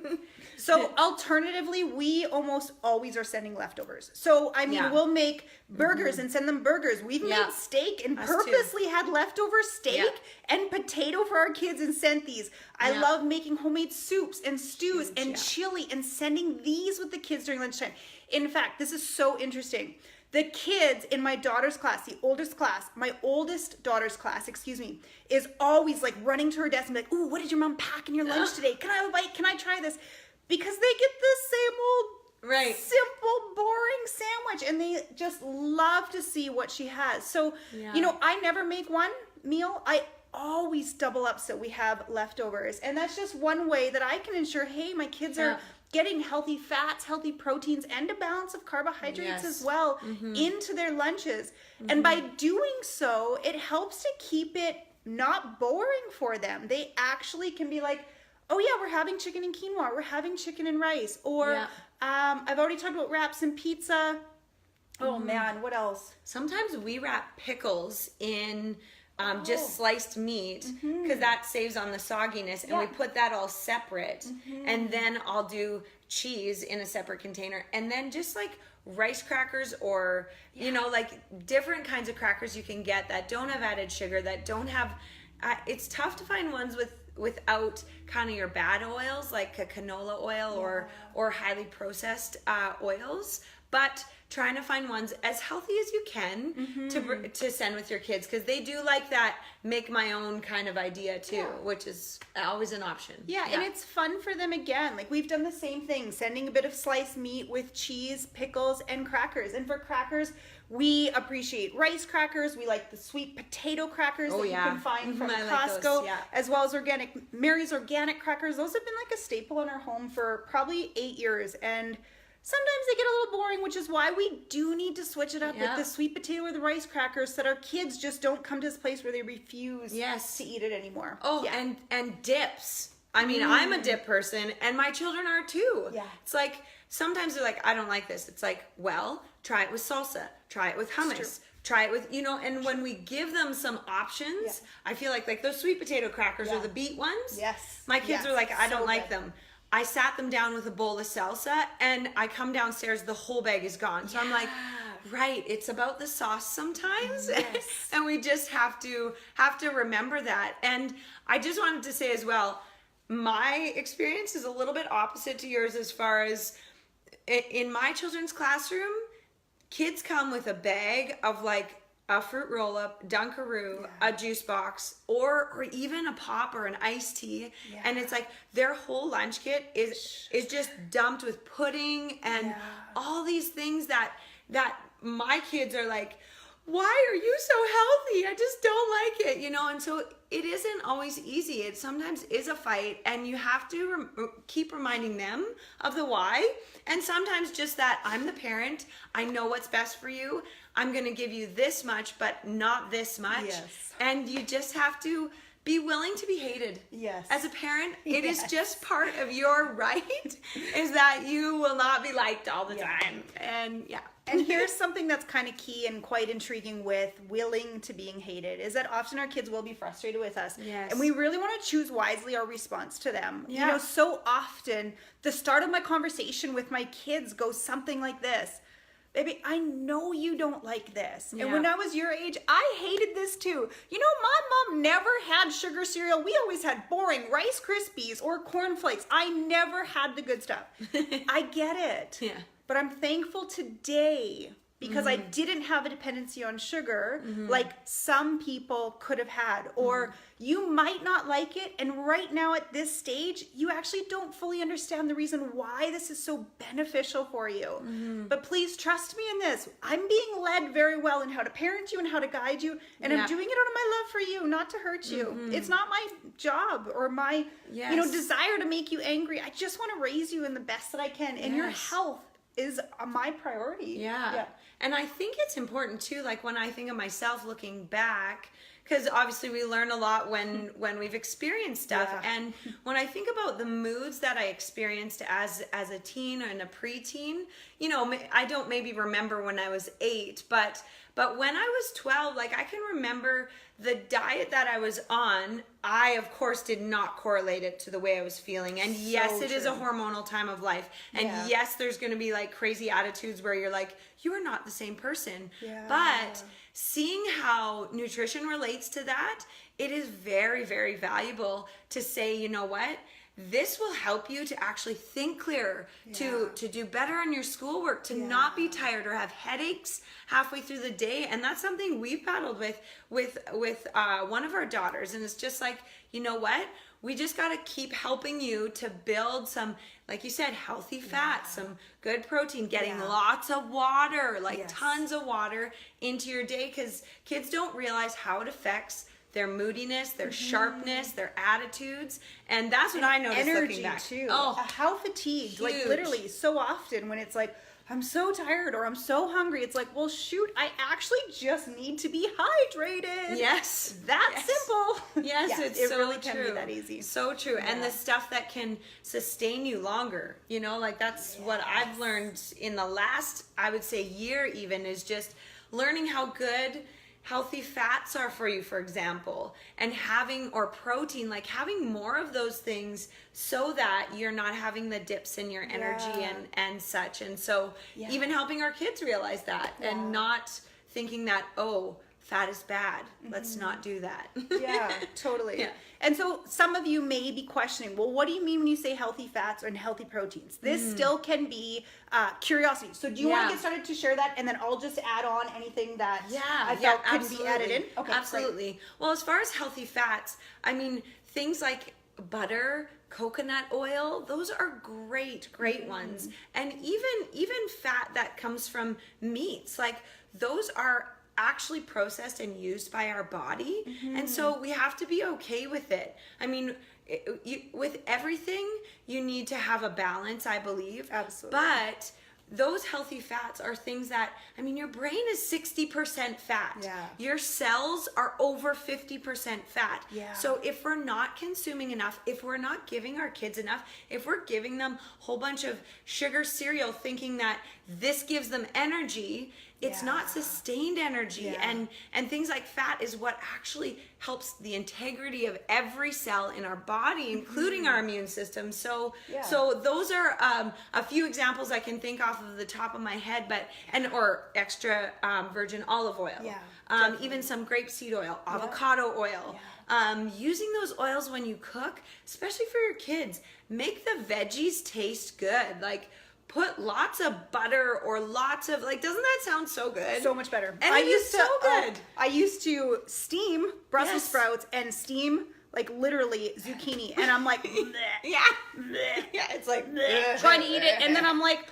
So alternatively, we almost always are sending leftovers. So we'll make burgers and send them burgers. We've made steak and purposely had leftover steak and potato for our kids and sent these. I love making homemade soups and stews and chili and sending these with the kids during lunchtime. In fact, this is so interesting. The kids in my daughter's class, my oldest daughter's class, is always like running to her desk and be like, ooh, what did your mom pack in your lunch today? Can I have a bite? Can I try this? Because they get the same old simple, boring sandwich, and they just love to see what she has. So, I never make one meal. I always double up so we have leftovers. And that's just one way that I can ensure, hey, my kids are getting healthy fats, healthy proteins, and a balance of carbohydrates as well into their lunches. And by doing so, it helps to keep it not boring for them. They actually can be like, oh yeah, we're having chicken and quinoa, we're having chicken and rice, or I've already talked about wraps and pizza. Oh man, what else? Sometimes we wrap pickles in just sliced meat because that saves on the sogginess, and we put that all separate, and then I'll do cheese in a separate container, and then just like rice crackers or like different kinds of crackers you can get that don't have added sugar, that don't have it's tough to find ones without kind of your bad oils like a canola oil or highly processed oils, but trying to find ones as healthy as you can to send with your kids, because they do like that make my own kind of idea too, which is always an option. Yeah, and it's fun for them again. Like, we've done the same thing, sending a bit of sliced meat with cheese, pickles, and crackers. And for crackers, we appreciate rice crackers. We like the sweet potato crackers that you can find from Costco, as well as Mary's organic crackers. Those have been like a staple in our home for probably 8 years. And sometimes they get a little boring, which is why we do need to switch it up with the sweet potato or the rice crackers, so that our kids just don't come to this place where they refuse to eat it anymore. Oh, and dips. I mean, I'm a dip person, and my children are too. Yeah. It's like, sometimes they're like, I don't like this. It's like, well, try it with salsa. Try it with hummus. Try it with, and when we give them some options, I feel like those sweet potato crackers or the beet ones. Yes. My kids are like, I don't like them. I sat them down with a bowl of salsa, and I come downstairs, the whole bag is gone. So I'm like, right, it's about the sauce sometimes. Yes. And we just have to remember that. And I just wanted to say as well, my experience is a little bit opposite to yours, as far as in my children's classroom, kids come with a bag of like a fruit roll-up, Dunkaroo, a juice box, or even a pop or an iced tea, and it's like their whole lunch kit is just dumped with pudding and all these things that my kids are like, why are you so healthy? I just don't like it, and so it isn't always easy. It sometimes is a fight, and you have to keep reminding them of the why. And sometimes just that, I'm the parent, I know what's best for you, I'm going to give you this much, but not this much. Yes. And you just have to be willing to be hated. Yes. As a parent, it is just part of your right, is that you will not be liked all the time. And And here's something that's kind of key and quite intriguing with willing to being hated, is that often our kids will be frustrated with us. Yes. And we really want to choose wisely our response to them. Yeah. So often the start of my conversation with my kids goes something like this. Baby, I know you don't like this. Yeah. And when I was your age, I hated this too. My mom never had sugar cereal. We always had boring Rice Krispies or Corn Flakes. I never had the good stuff. I get it. Yeah. But I'm thankful today because I didn't have a dependency on sugar like some people could have had. Or you might not like it, and right now at this stage, you actually don't fully understand the reason why this is so beneficial for you. But please trust me in this. I'm being led very well in how to parent you and how to guide you, and I'm doing it out of my love for you, not to hurt you. It's not my job or my desire to make you angry. I just want to raise you in the best that I can, and your health is my priority. Yeah. And I think it's important too, like when I think of myself looking back, because obviously we learn a lot when we've experienced stuff. And when I think about the moods that I experienced as a teen and a preteen, I don't maybe remember when I was 8, but when I was 12, like I can remember the diet that I was on. I, of course, did not correlate it to the way I was feeling. And yes, it is a hormonal time of life. And yes, there's going to be like crazy attitudes where you're like, you are not the same person. Yeah. But seeing how nutrition relates to that, it is very, very valuable to say, you know what? This will help you to actually think clearer, to do better on your schoolwork, to not be tired or have headaches halfway through the day. And that's something we've battled with one of our daughters. And it's just like, you know what? We just got to keep helping you to build some, like you said, healthy fats, some good protein, getting lots of water, like tons of water into your day, because kids don't realize how it affects their moodiness, their sharpness, their attitudes. And that's what I noticed looking back. Too. How fatigued. Huge. Like literally so often when it's like, I'm so tired or I'm so hungry, it's like, well, shoot, I actually just need to be hydrated. Yes. That's simple. Yes, it so really true. Can be that easy. So true. Yeah. And the stuff that can sustain you longer, like that's what I've learned in the last, I would say, year even, is just learning how good healthy fats are for you, for example, and or protein, like having more of those things so that you're not having the dips in your energy and such. And so even helping our kids realize that and not thinking that, fat is bad. Let's not do that. Yeah, totally. Yeah. And so some of you may be questioning, well, what do you mean when you say healthy fats and healthy proteins? This still can be curiosity. So do you want to get started to share that, and then I'll just add on anything that I felt could be added in? Okay, absolutely. Great. Well, as far as healthy fats, I mean, things like butter, coconut oil, those are great ones. And even fat that comes from meats, like those are actually processed and used by our body. And so we have to be okay with it. I mean, with everything, you need to have a balance, I believe. Absolutely. But those healthy fats are things that, I mean, your brain is 60% fat. Yeah. Your cells are over 50% fat. Yeah. So if we're not consuming enough, if we're not giving our kids enough, if we're giving them a whole bunch of sugar cereal thinking that this gives them energy, it's not sustained energy. And things like fat is what actually helps the integrity of every cell in our body, including our immune system. So those are a few examples I can think off of the top of my head, or extra virgin olive oil. Even some grapeseed oil, avocado oil. Using those oils when you cook, especially for your kids, make the veggies taste good. Like, put lots of butter or lots of, like, doesn't that sound so good? So much better. And it is so good. I used to steam Brussels sprouts and steam, like, literally zucchini. And I'm like, bleh, bleh, it's like, trying to eat it. And then I'm like,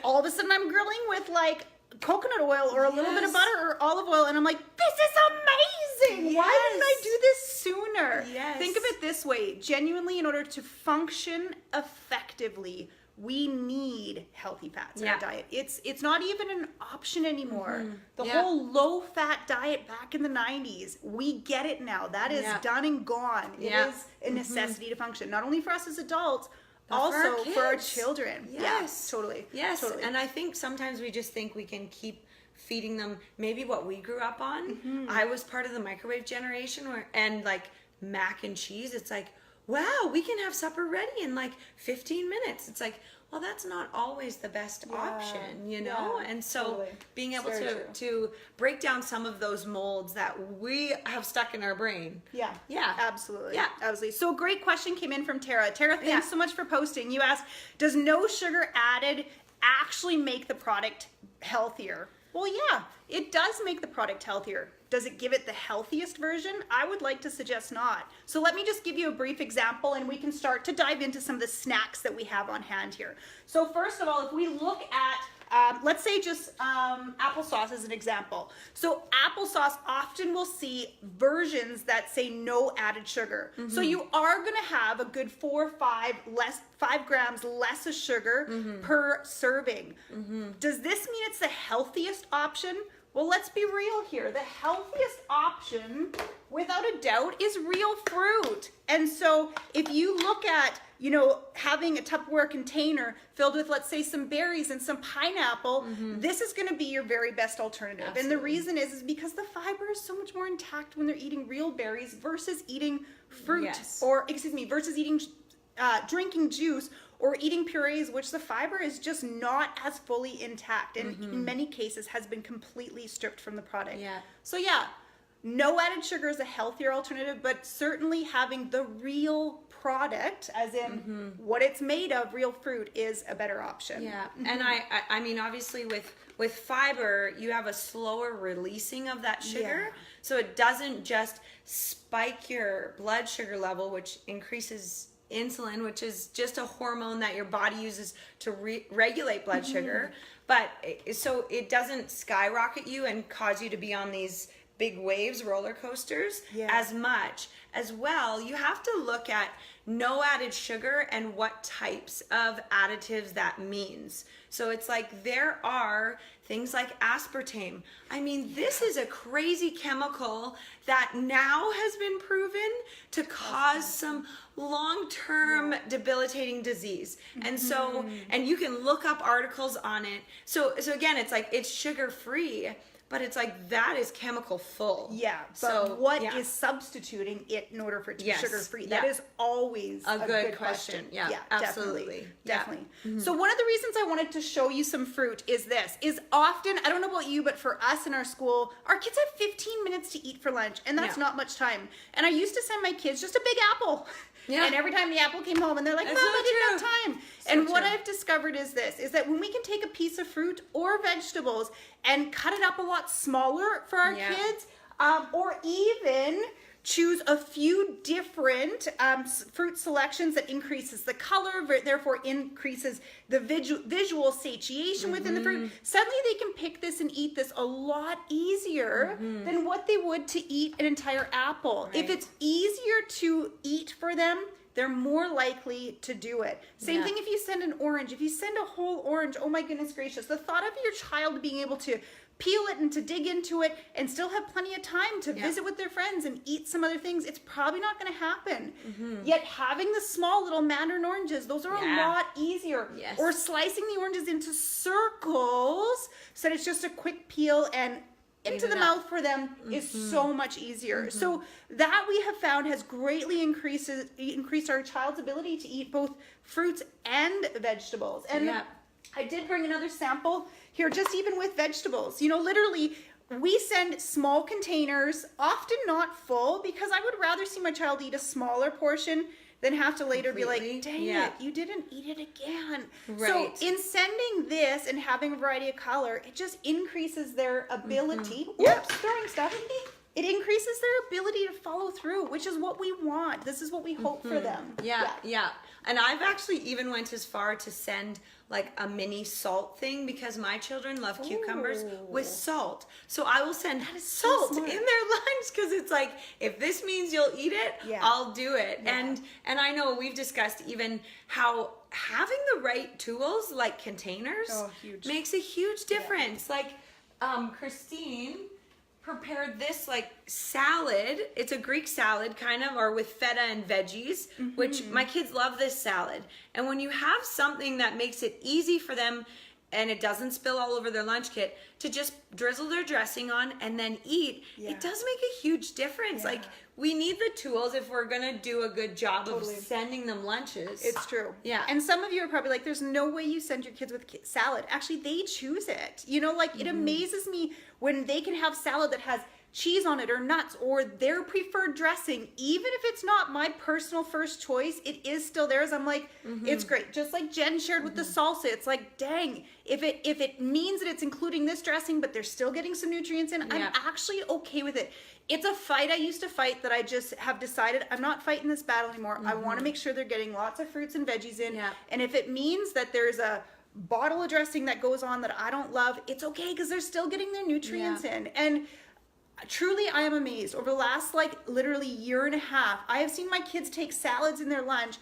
all of a sudden I'm grilling with, like, coconut oil or a little bit of butter or olive oil. And I'm like, this is amazing. Why didn't I do this sooner? Think of it this way. Genuinely, in order to function effectively, we need healthy fats in our diet. It's not even an option anymore. The whole low-fat diet back in the 90s, we get it now. That is done and gone. It is a necessity to function, not only for us as adults, but also for our children. Yes. Totally. Yes, totally. And I think sometimes we just think we can keep feeding them maybe what we grew up on. I was part of the microwave generation and like mac and cheese, it's like, wow, we can have supper ready in like 15 minutes. It's like, well, that's not always the best option, you know? And so being able to break down some of those molds that we have stuck in our brain. Absolutely. So a great question came in from Tara. Tara, thanks so much for posting. You asked, does no sugar added actually make the product healthier? Well, yeah, it does make the product healthier. Does it give it the healthiest version? I would like to suggest not. So let me just give you a brief example and we can start to dive into some of the snacks that we have on hand here. So first of all, if we look at, let's say just applesauce as an example. So applesauce often will see versions that say no added sugar. So you are gonna have a good 4 or 5 grams less of sugar per serving. Does this mean it's the healthiest option? Well, let's be real here. The healthiest option, without a doubt, is real fruit. And so if you look at, you know, having a Tupperware container filled with, let's say, some berries and some pineapple, this is going to be your very best alternative. And the reason is because the fiber is so much more intact when they're eating real berries versus eating fruit, or versus eating drinking juice or eating purees, which the fiber is just not as fully intact and in many cases has been completely stripped from the product. So no added sugar is a healthier alternative, but certainly having the real product, as in what it's made of, real fruit, is a better option. And I mean, obviously with fiber, you have a slower releasing of that sugar. So it doesn't just spike your blood sugar level, which increases insulin, which is just a hormone that your body uses to regulate blood sugar, but so it doesn't skyrocket you and cause you to be on these big waves, roller coasters, as much. As well, you have to look at no added sugar and what types of additives that means. So it's like there are things like aspartame. I mean, this is a crazy chemical that now has been proven to cause some long-term debilitating disease. And so, and you can look up articles on it. So again, it's like it's sugar-free, but it's like that is chemical full. Yeah, but So what is substituting it in order for it to be sugar-free? That is always a good question. Yeah, absolutely. Definitely. So one of the reasons I wanted to show you some fruit is often, I don't know about you, but for us in our school, our kids have 15 minutes to eat for lunch, and that's not much time. And I used to send my kids just a big apple. Yeah. And every time the apple came home, and they're like, Mom, I didn't have time. And what I've discovered is that when we can take a piece of fruit or vegetables and cut it up a lot smaller for our kids, or even choose a few different fruit selections that increases the color, therefore increases the visual satiation within the fruit. Suddenly they can pick this and eat this a lot easier than what they would to eat an entire apple. If it's easier to eat for them, they're more likely to do it. Same thing if you send an orange. If you send a whole orange, oh my goodness gracious, the thought of your child being able to peel it and to dig into it and still have plenty of time to visit with their friends and eat some other things, it's probably not going to happen. Yet having the small little mandarin oranges, those are a lot easier. Or slicing the oranges into circles so that it's just a quick peel and into the mouth for them is so much easier. So that we have found has greatly increased our child's ability to eat both fruits and vegetables. And I did bring another sample here, just even with vegetables. You know, literally, we send small containers, often not full, because I would rather see my child eat a smaller portion than have to later be like, dang it, you didn't eat it again. So in sending this and having a variety of color, it just increases their ability. Oops, throwing stuff. It increases their ability to follow through, which is what we want. This is what we hope for them. Yeah. And I've actually even went as far to send like a mini salt thing because my children love cucumbers with salt. So I will send salt in their lunch because it's like, if this means you'll eat it, I'll do it. And I know we've discussed even how having the right tools like containers makes a huge difference. Like Christine prepared this like salad. It's a Greek salad kind of, or with feta and veggies, which my kids love this salad. And when you have something that makes it easy for them and it doesn't spill all over their lunch kit to just drizzle their dressing on and then eat, it does make a huge difference. Like we need the tools if we're gonna do a good job of sending them lunches. It's true. Yeah. And some of you are probably like, there's no way you send your kids with salad. Actually, they choose it. You know, like it amazes me when they can have salad that has cheese on it or nuts or their preferred dressing. Even if it's not my personal first choice, it is still theirs. I'm like, it's great. Just like Jen shared with the salsa, it's like, dang, if it means that it's including this dressing, but they're still getting some nutrients in, I'm actually okay with it. It's a fight I used to fight that I just have decided I'm not fighting this battle anymore. I want to make sure they're getting lots of fruits and veggies in. And if it means that there's a bottle of dressing that goes on that I don't love, it's okay because they're still getting their nutrients in. And truly, I am amazed. Over the last literally year and a half, I have seen my kids take salads in their lunch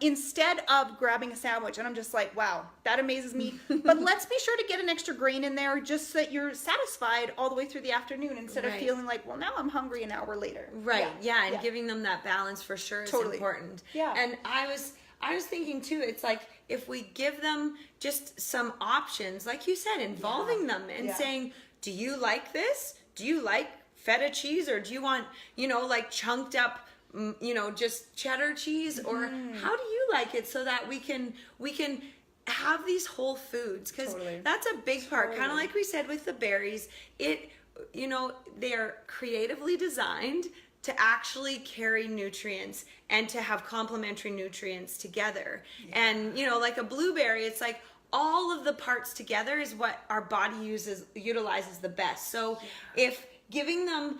instead of grabbing a sandwich. And I'm just like, wow, that amazes me. But let's be sure to get an extra grain in there just so that you're satisfied all the way through the afternoon instead of feeling like, well, now I'm hungry an hour later. And giving them that balance for sure is important. And I was thinking too, it's like if we give them just some options, like you said, involving them and saying, do you like this? Do you like feta cheese, or do you want, like chunked up, just cheddar cheese, or how do you like it, so that we can have these whole foods, because that's a big part. Kind of like we said with the berries, they're creatively designed to actually carry nutrients and to have complementary nutrients together. And like a blueberry, it's like all of the parts together is what our body utilizes the best. So if giving them,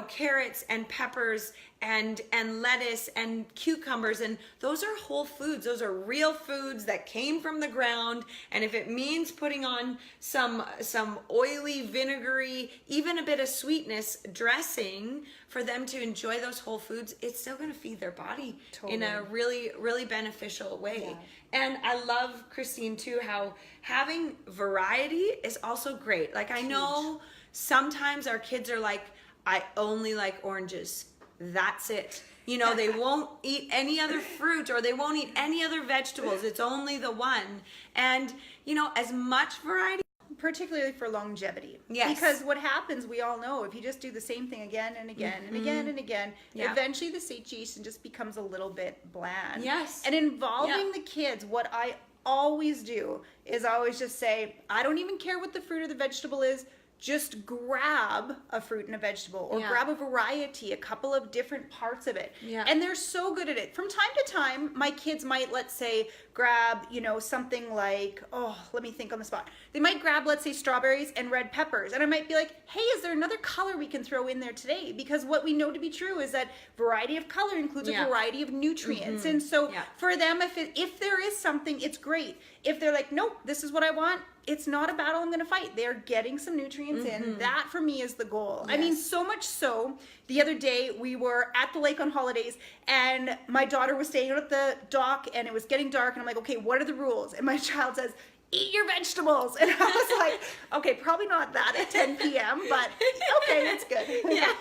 carrots and peppers and lettuce and cucumbers, and those are whole foods. Those are real foods that came from the ground. And if it means putting on some oily, vinegary, even a bit of sweetness dressing for them to enjoy those whole foods, it's still going to feed their body in a really, really beneficial way. And I love, Christine, too, how having variety is also great. Like I know sometimes our kids are like, I only like oranges. That's it. They won't eat any other fruit, or they won't eat any other vegetables. It's only the one. And, as much variety particularly for longevity. Yes. Because what happens, we all know, if you just do the same thing again and again and again and again, eventually the satiation just becomes a little bit bland. Yes. And involving the kids, what I always do is I always just say, I don't even care what the fruit or the vegetable is. Just grab a fruit and a vegetable, or grab a variety, a couple of different parts of it. Yeah. And they're so good at it. From time to time, my kids might, let's say, grab, you know, something like, oh, let me think on the spot. They might grab, let's say, strawberries and red peppers. And I might be like, hey, is there another color we can throw in there today? Because what we know to be true is that variety of color includes a variety of nutrients. And so for them, if there is something, it's great. If they're like, nope, this is what I want, it's not a battle I'm going to fight. They're getting some nutrients in. That for me is the goal. I mean, so much so, the other day we were at the lake on holidays and my daughter was staying out at the dock and it was getting dark and I'm like, okay, what are the rules? And my child says, eat your vegetables. And I was like, okay, probably not that at 10 p.m., but okay, it's good. Yeah.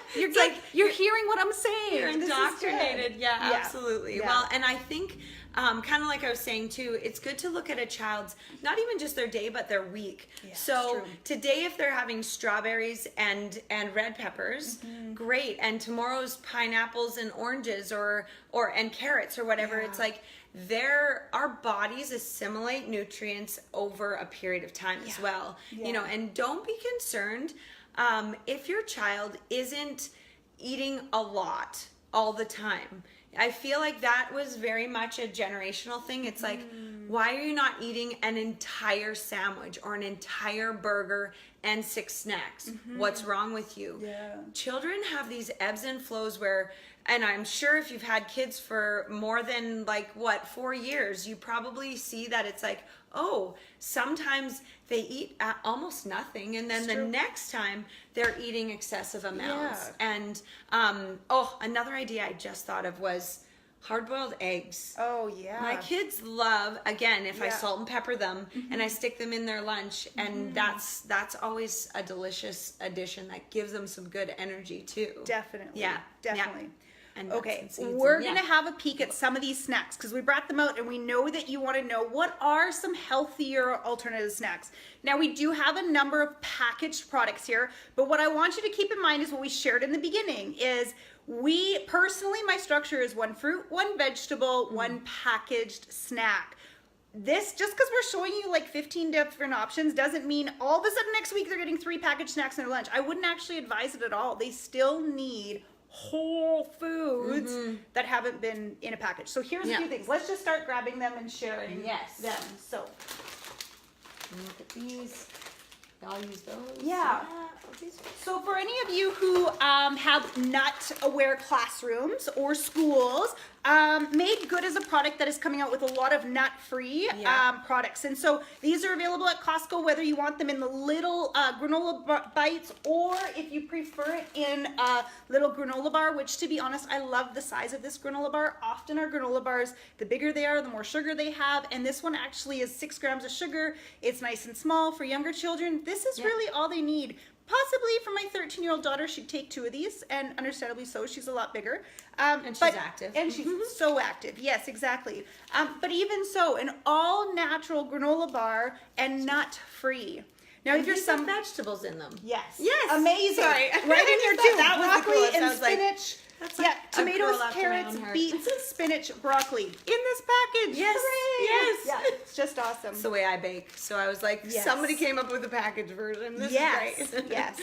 You're hearing what I'm saying. You're indoctrinated. Yeah, absolutely. Yeah. Well, and I think kind of like I was saying too, it's good to look at a child's, not even just their day, but their week. Yeah, so today, if they're having strawberries and red peppers, great. And tomorrow's pineapples and oranges or and carrots or whatever. It's like our bodies assimilate nutrients over a period of time as well. You know, and don't be concerned if your child isn't eating a lot all the time. I feel like that was very much a generational thing. It's like, why are you not eating an entire sandwich or an entire burger and 6 snacks? What's wrong with you? Yeah. Children have these ebbs and flows where, and I'm sure if you've had kids for more than 4 years, you probably see that it's like, oh, sometimes they eat almost nothing, and then the next time they're eating excessive amounts. And another idea I just thought of was hard-boiled eggs. Oh yeah. My kids love, again, if I salt and pepper them and I stick them in their lunch, and that's always a delicious addition that gives them some good energy too. Definitely. Yeah. Definitely. And okay, we're going to have a peek at some of these snacks because we brought them out and we know that you want to know what are some healthier alternative snacks. Now, we do have a number of packaged products here, but what I want you to keep in mind is what we shared in the beginning is my structure is 1 fruit, 1 vegetable, 1 packaged snack. This, just because we're showing you 15 different options doesn't mean all of a sudden next week they're getting 3 packaged snacks in their lunch. I wouldn't actually advise it at all. They still need whole foods that haven't been in a package. So here's a few things. Let's just start grabbing them and sharing them. So look at these. I'll use those. Yeah. So for any of you who have nut-aware classrooms or schools, Made Good is a product that is coming out with a lot of nut-free products. And so these are available at Costco, whether you want them in the little granola bites or if you prefer it in a little granola bar, which to be honest, I love the size of this granola bar. Often our granola bars, the bigger they are, the more sugar they have. And this one actually is 6 grams of sugar. It's nice and small for younger children. This is really all they need. Possibly for my 13-year-old daughter, she'd take 2 of these, and understandably so, she's a lot bigger. And she's active. And she's so active, yes, exactly. But even so, an all-natural granola bar and nut-free. Now, if you're some vegetables in them. Yes. Yes. Amazing. Sorry. Right in here too. That was the broccoli coolest. and I was like, spinach. that's Yeah, like a tomatoes, girl after my carrots, own heart. beets, spinach, broccoli in this package. Yes. Hooray. Yes. Yeah, it's just awesome. That's the way I bake. So I was like, somebody came up with a package version. This is great. Yes.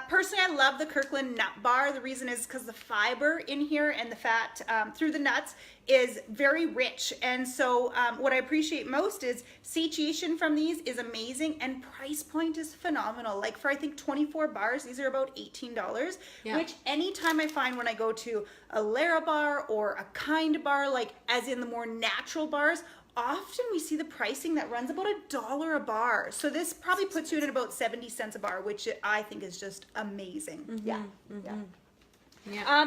Personally, I love the Kirkland nut bar. The reason is because the fiber in here and the fat through the nuts is very rich. And so what I appreciate most is satiation from these is amazing and price point is phenomenal. Like for I think 24 bars, these are about $18, which anytime I find when I go to a Lara bar or a Kind bar, like as in the more natural bars, often we see the pricing that runs about $1 a bar. So this probably puts you in at about 70 cents a bar, which I think is just amazing. Yeah.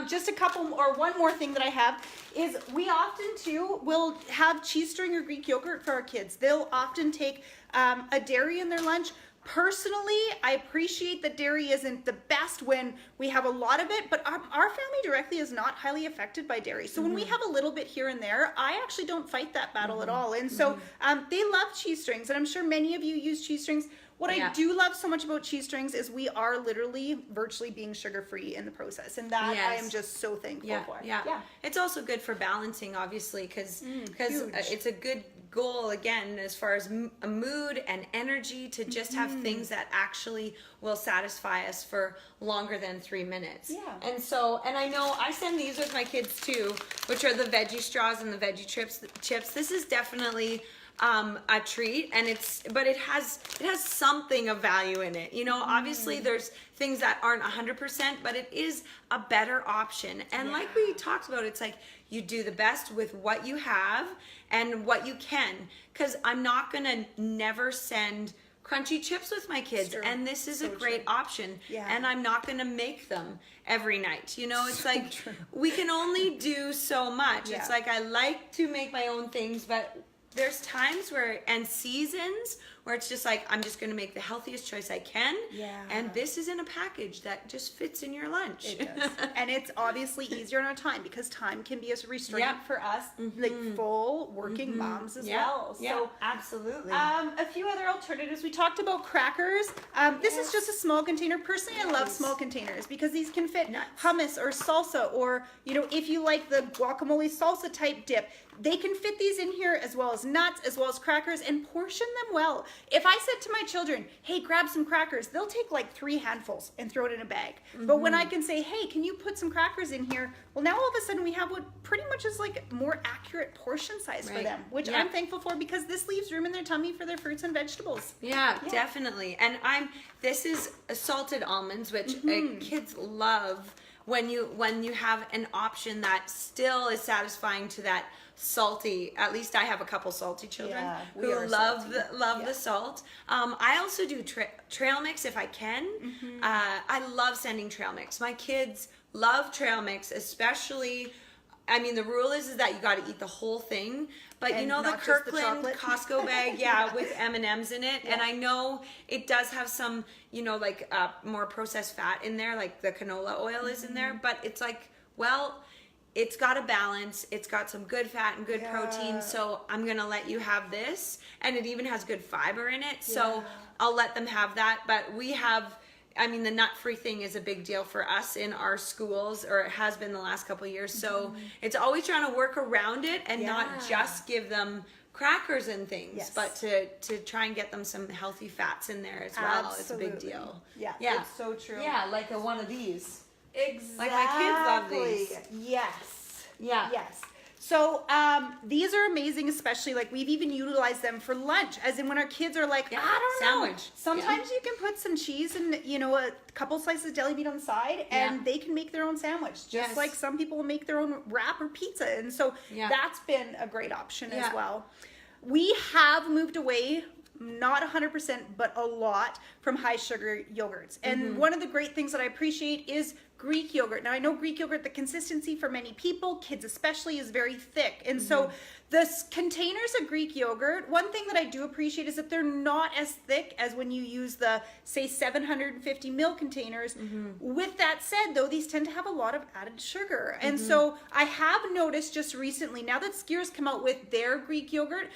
Just a couple or one more thing that I have is we often too will have cheese string or Greek yogurt for our kids. They'll often take a dairy in their lunch. Personally, I appreciate that dairy isn't the best when we have a lot of it, but our family directly is not highly affected by dairy. So when we have a little bit here and there, I actually don't fight that battle at all. And so they love cheese strings, and I'm sure many of you use cheese strings. What I do love so much about cheese strings is we are literally virtually being sugar-free in the process, and that I am just so thankful for. Yeah. It's also good for balancing, obviously, because it's a good goal, again, as far as a mood and energy, to just have things that actually will satisfy us for longer than 3 minutes. And I know I send these with my kids too, which are the veggie straws and the veggie chips. This is definitely a treat, and it has something of value in it. You know, obviously there's things that aren't 100%, but it is a better option. And like we talked about, it's like you do the best with what you have and what you can. Because I'm not gonna never send crunchy chips with my kids, and this is a great option. And I'm not gonna make them every night. You know, it's like we can only do so much. It's like I like to make my own things, but there's times where, and seasons where it's just like, I'm just going to make the healthiest choice I can. And this is in a package that just fits in your lunch. It does. And it's obviously easier on our time, because time can be a restraint for us, like full working moms as well. So absolutely. A few other alternatives. We talked about crackers. This is just a small container. Personally, I love small containers because these can fit hummus or salsa, or, you know, if you like the guacamole salsa type dip, they can fit these in here, as well as nuts, as well as crackers, and portion them well. If I said to my children, hey, grab some crackers, they'll take like 3 handfuls and throw it in a bag. But when I can say, hey, can you put some crackers in here? Well, now all of a sudden we have what pretty much is like more accurate portion size for them, which I'm thankful for, because this leaves room in their tummy for their fruits and vegetables. Definitely. And this is salted almonds, which kids love when you have an option that still is satisfying to that salty. At least I have a couple salty children who love the salt. I also do trail mix if I can. I love sending trail mix. My kids love trail mix, especially. I mean, the rule is that you got to eat the whole thing, but and you know, the Kirkland Costco bag, with M&Ms in it, and I know it does have some, you know, like more processed fat in there, like the canola oil is in there, but it's like, well, it's got a balance. It's got some good fat and good protein, so I'm gonna let you have this, and it even has good fiber in it, so I'll let them have that. But we have, I mean, the nut-free thing is a big deal for us in our schools, or it has been the last couple of years. So it's always trying to work around it and not just give them crackers and things, but to try and get them some healthy fats in there as well. It's a big deal. It's so true. Like one of these. Exactly. Like my kids love these. Yes. So these are amazing, especially like we've even utilized them for lunch, as in when our kids are like, I don't know. Sometimes you can put some cheese and, you know, a couple slices of deli meat on the side, and they can make their own sandwich, just like some people will make their own wrap or pizza. And so that's been a great option as well. We have moved away, not 100%, but a lot, from high sugar yogurts. And one of the great things that I appreciate is Greek yogurt. Now, I know Greek yogurt, the consistency for many people, kids especially, is very thick. And so the containers of Greek yogurt, one thing that I do appreciate is that they're not as thick as when you use the, say, 750 ml containers. With that said, though, these tend to have a lot of added sugar. And so I have noticed just recently, now that Skyrs come out with their Greek yogurt,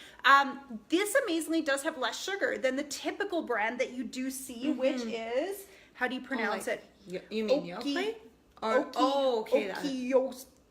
this amazingly does have less sugar than the typical brand that you do see, which is, how do you pronounce it? You mean Yoplait?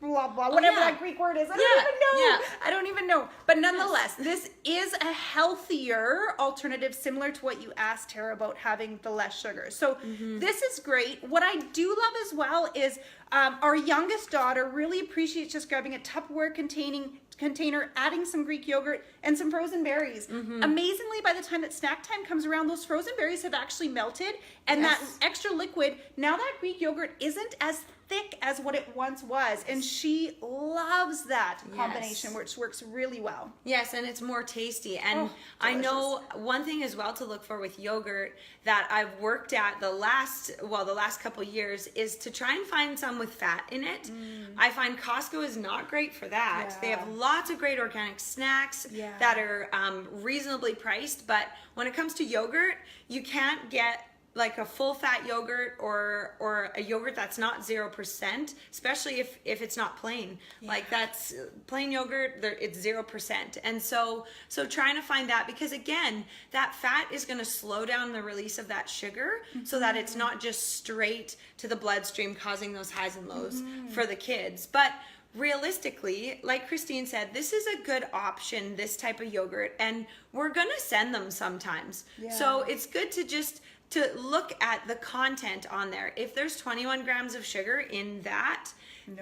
Blah, blah, whatever that Greek word is. I don't even know. But nonetheless, this is a healthier alternative, similar to what you asked, Tara, about having the less sugar. So this is great. What I do love as well is our youngest daughter really appreciates just grabbing a Tupperware container, adding some Greek yogurt and some frozen berries. Amazingly, by the time that snack time comes around, those frozen berries have actually melted, and that extra liquid, now that Greek yogurt isn't as thick as what it once was, and she loves that combination, which works really well. Yes, and it's more tasty. And I know one thing as well to look for with yogurt that I've worked at the last couple years is to try and find some with fat in it. I find Costco is not great for that. They have lots lots of great organic snacks Yeah. that are reasonably priced, but when it comes to yogurt, you can't get like a full fat yogurt or a yogurt that's not 0%, especially if it's not plain. Like that's plain yogurt, it's 0%. And so trying to find that, because again, that fat is going to slow down the release of that sugar so that it's not just straight to the bloodstream causing those highs and lows for the kids. But realistically, like Christine said, this is a good option, this type of yogurt, and we're gonna send them sometimes. So it's good to look at the content on there. If there's 21 grams of sugar in that,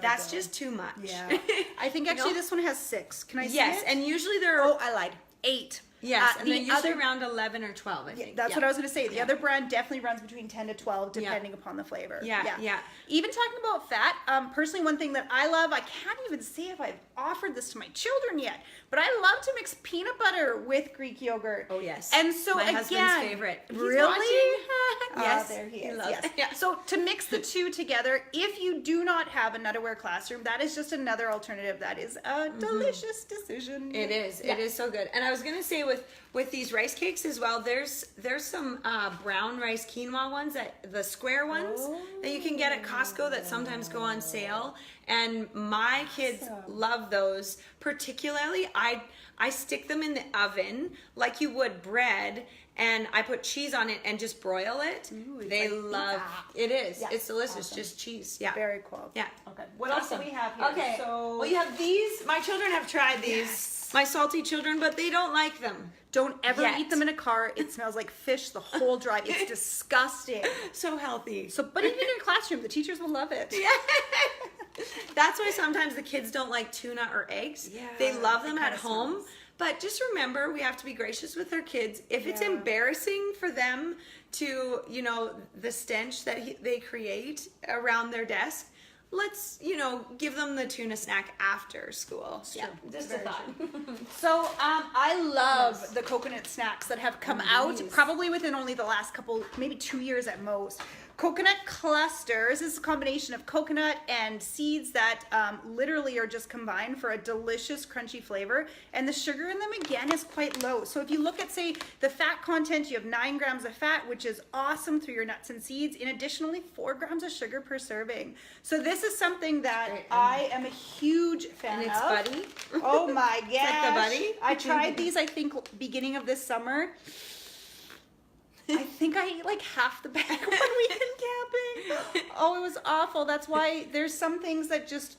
that's just too much. Yeah. I think actually this one has 6. Can I see Yes, it? and usually there are... Oh, I lied. 8. Yes, and the they're usually other- around 11 or 12, I think. That's what I was going to say. The other brand definitely runs between 10 to 12, depending upon the flavor. Yeah. Even talking about fat, personally, one thing that I love, I can't even say if I've offered this to my children yet, but I love to mix peanut butter with Greek yogurt. Oh, yes. And so my again, husband's favorite. He's really? watching. Yes, There he he is. loves Yes. it. Yeah. So to mix the two together, if you do not have a Nut-Aware classroom, that is just another alternative. That is a delicious decision. It is. Yeah. It is so good. And I was gonna say with these rice cakes as well, there's some brown rice quinoa ones, the square ones that you can get at Costco that sometimes go on sale. And my kids love those. Particularly, I stick them in the oven like you would bread, and I put cheese on it and just broil it. Ooh, they like love pizza. it. Is Yeah. it's delicious, Awesome. just cheese. Yeah. Very cool. Yeah. Okay. What else do we have here? Okay. So Well, you have these. My children have tried these. Yes. My salty children, but they don't like them. don't ever Yet. eat them in a car. It smells like fish the whole drive. It's disgusting. So healthy. So, but even in your classroom, the teachers will love it. Yeah. That's why sometimes the kids don't like tuna or eggs. Yeah, They love it them at kinda home. smells. But just remember, we have to be gracious with our kids. If it's Yeah. embarrassing for them to, the stench that they create around their desk, let's, give them the tuna snack after school. Yeah, just a Very thought. So I love the coconut snacks that have come out probably within only the last couple, maybe 2 years at most. Coconut clusters is a combination of coconut and seeds that literally are just combined for a delicious crunchy flavor, and the sugar in them again is quite low. So if you look at, say, the fat content, you have 9 grams of fat, which is awesome through your nuts and seeds, and additionally 4 grams of sugar per serving. So this is something that I am a huge fan And it's of. Buddy. Oh my gosh. like the Buddy? I tried these, I think, beginning of this summer. I think I ate like half the bag when we went camping. Oh, it was awful. That's why there's some things that just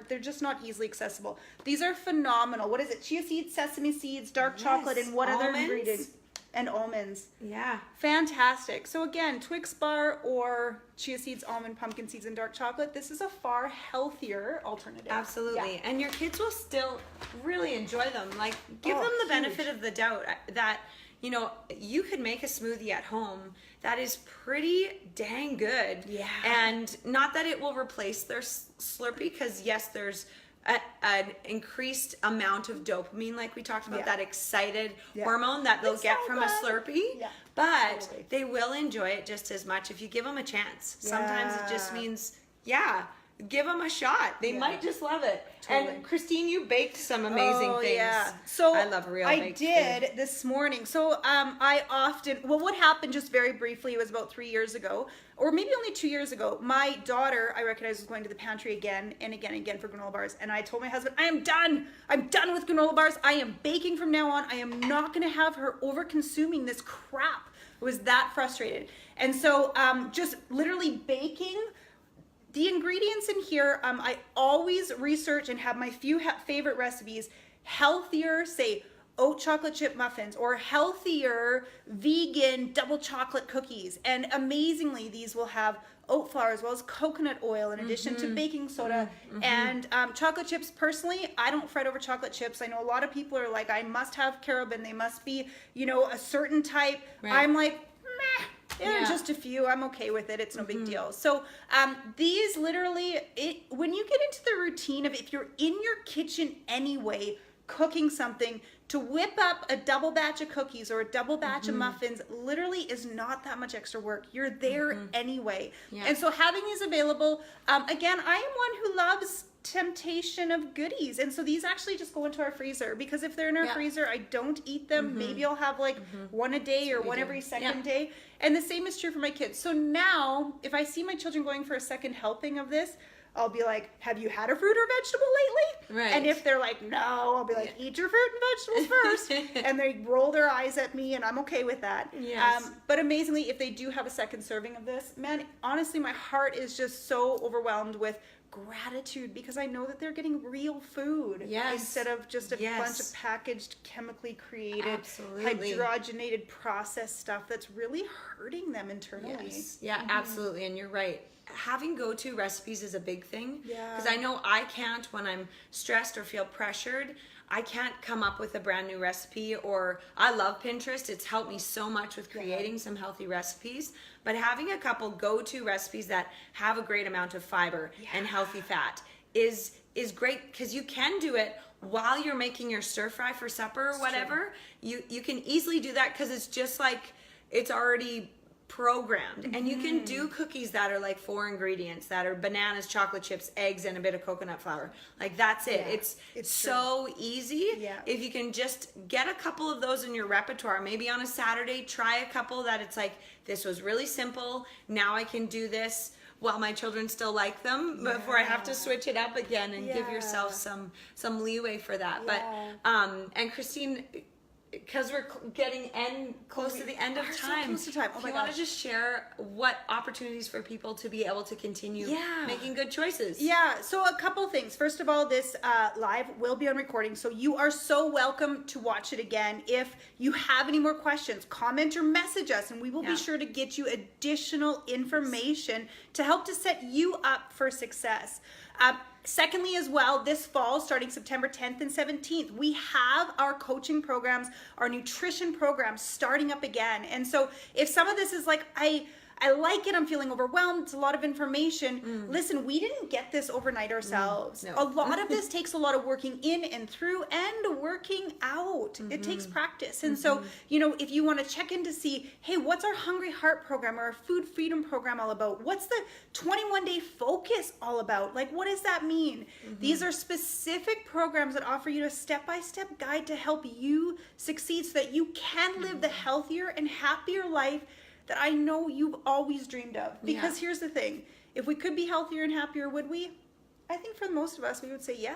they're just not easily accessible. These are phenomenal. What is it? Chia seeds, sesame seeds, dark chocolate, and what other Almonds? ingredients? And almonds. Yeah. Fantastic. So again, Twix bar or chia seeds, almond, pumpkin seeds, and dark chocolate. This is a far healthier alternative. Absolutely. Yeah. And your kids will still really enjoy them. Like, give Oh, them the huge. benefit of the doubt that, you could make a smoothie at home that is pretty dang good. Yeah. And not that it will replace their Slurpee, because yes, there's an increased amount of dopamine, like we talked about, Yeah. that excited Yeah. hormone that they'll It's get so from good. a Slurpee. Yeah, But totally. they will enjoy it just as much if you give them a chance. Sometimes it just Yeah. means, give them a shot. They might just love it. Totally. And Christine, you baked some amazing things. Yeah. So I love real I baked did food. this morning. So what happened just very briefly was about 3 years ago, or maybe only 2 years ago. My daughter, I recognized, was going to the pantry again and again and again for granola bars, and I told my husband, I am done. I'm done with granola bars. I am baking from now on. I am not going to have her over consuming this crap. I was that frustrated, and so just literally baking. The ingredients in here, I always research and have my few favorite recipes. Healthier, say, oat chocolate chip muffins, or healthier vegan double chocolate cookies. And amazingly, these will have oat flour as well as coconut oil in addition to baking soda and chocolate chips. Personally, I don't fret over chocolate chips. I know a lot of people are like, I must have carob, they must be, a certain type. Right. I'm like, meh. There are Yeah. just a few. I'm okay with it. It's no big deal. So these literally, when you get into the routine of, if you're in your kitchen anyway, cooking something, to whip up a double batch of cookies or a double batch of muffins literally is not that much extra work. You're there anyway. Yeah. And so having these available, again, I am one who loves temptation of goodies. And so these actually just go into our freezer, because if they're in our Yeah. freezer, I don't eat them. Maybe I'll have like one a day or one every second day. And the same is true for my kids. So now if I see my children going for a second helping of this, I'll be like, have you had a fruit or vegetable lately? Right. And if they're like, no, I'll be like, eat your fruit and vegetables first. And they roll their eyes at me, and I'm okay with that. Yes. But amazingly, if they do have a second serving of this, man, honestly, my heart is just so overwhelmed with gratitude, because I know that they're getting real food instead of just a bunch of packaged, chemically created, hydrogenated, processed stuff that's really hurting them internally. Yeah, absolutely. And you're right. Having go-to recipes is a big thing. Yeah. Because I know I can't, when I'm stressed or feel pressured, I can't come up with a brand new recipe. Or I love Pinterest. It's helped me so much with creating some healthy recipes. But having a couple go-to recipes that have a great amount of fiber and healthy fat is great, because you can do it while you're making your stir fry for supper or whatever. You can easily do that, because it's just like, it's already programmed. And you can do cookies that are like 4 ingredients, that are bananas, chocolate chips, eggs, and a bit of coconut flour. Like, that's it. It's so easy. If you can just get a couple of those in your repertoire, maybe on a Saturday, try a couple that it's like, this was really simple, now I can do this while my children still like them, before I have to switch it up again, and give yourself some leeway for that. But and Christine, because we're getting close to the end of time. So close to time. Oh my you gosh. want to just share what opportunities for people to be able to continue making good choices? Yeah, so a couple things. First of all, this live will be on recording, so you are so welcome to watch it again. If you have any more questions, comment or message us, and we will be sure to get you additional information to help to set you up for success. Secondly, as well, this fall, starting September 10th and 17th, we have our coaching programs, our nutrition programs starting up again. And so if some of this is like, I like it, I'm feeling overwhelmed, it's a lot of information. Listen, we didn't get this overnight ourselves. No. A lot of this takes a lot of working in and through and working out. It takes practice. And so, you know, if you want to check in to see, hey, what's our Hungry Heart program or our Food Freedom program all about? What's the 21-day focus all about? Like, what does that mean? These are specific programs that offer you a step-by-step guide to help you succeed, so that you can live the healthier and happier life that I know you've always dreamed of. Because here's the thing, if we could be healthier and happier, would we? I think for most of us, we would say,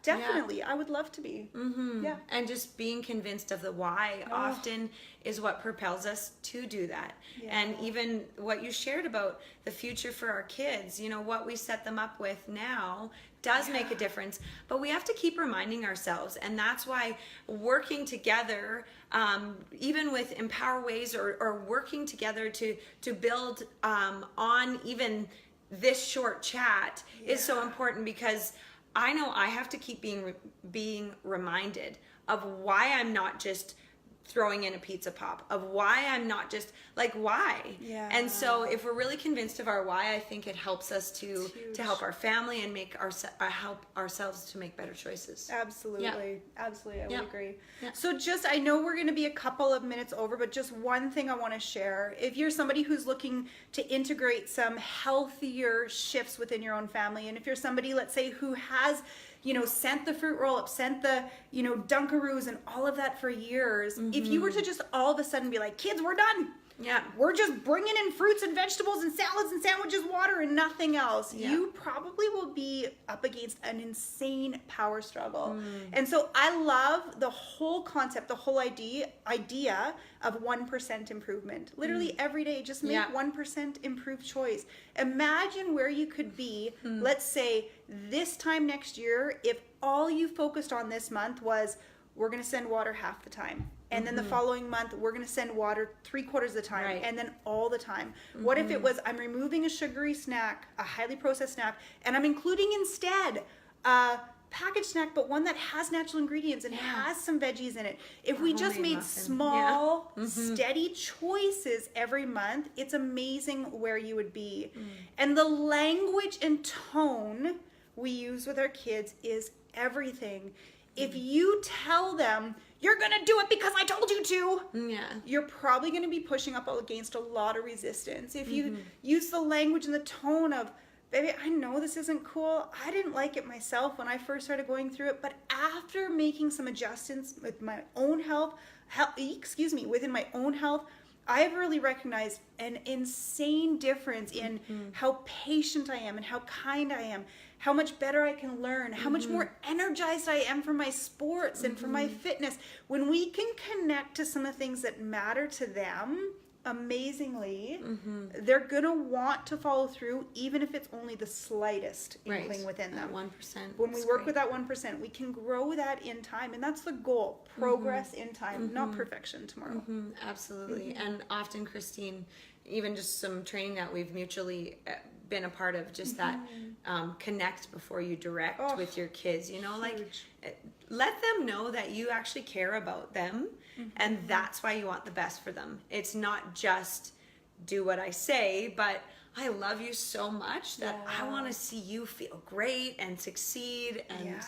definitely. I would love to be. Yeah. And just being convinced of the why often is what propels us to do that. And even what you shared about the future for our kids, you know, what we set them up with now does make a difference, but we have to keep reminding ourselves. And that's why working together, even with Empower Ways, or working together to build on even this short chat is so important, because I know I have to keep being reminded of why I'm not just throwing in a pizza pop, of why I'm not just like, why? And so if we're really convinced of our why, I think it helps us to help our family and make help ourselves to make better choices. Absolutely. Absolutely. I would agree. So just, I know we're going to be a couple of minutes over, but just one thing I want to share. If you're somebody who's looking to integrate some healthier shifts within your own family, and if you're somebody, let's say, who has, you know, sent the fruit roll-up, sent the, you know, Dunkaroos and all of that for years, if you were to just all of a sudden be like, kids, we're done. We're just bringing in fruits and vegetables and salads and sandwiches, water, and nothing else. You probably will be up against an insane power struggle. And so I love the whole concept, the whole idea of 1% improvement. Literally every day, just make 1% improved choice. Imagine where you could be, let's say, this time next year, if all you focused on this month was, we're going to send water half the time. And then the following month, we're going to send water 3/4 of the time, and then all the time. What if it was, I'm removing a sugary snack, a highly processed snack, and I'm including instead a packaged snack, but one that has natural ingredients and has some veggies in it. If we just made small, steady choices every month, it's amazing where you would be. And the language and tone we use with our kids is everything. If you tell them, you're going to do it because I told you to, you're probably going to be pushing up against a lot of resistance. If you use the language and the tone of, baby, I know this isn't cool. I didn't like it myself when I first started going through it, but after making some adjustments with my own health, within my own health, I've really recognized an insane difference in how patient I am and how kind I am, how much better I can learn, how much more energized I am for my sports and for my fitness. When we can connect to some of the things that matter to them, amazingly, they're gonna want to follow through, even if it's only the slightest inkling within them. 1%. When we work with that 1%, we can grow that in time, and that's the goal: progress in time, not perfection tomorrow. Absolutely. And often, Christine, even just some training that we've mutually been a part of, just that connect before you direct with your kids, you know, like let them know that you actually care about them, and that's why you want the best for them. It's not just do what I say, but I love you so much that I want to see you feel great and succeed. And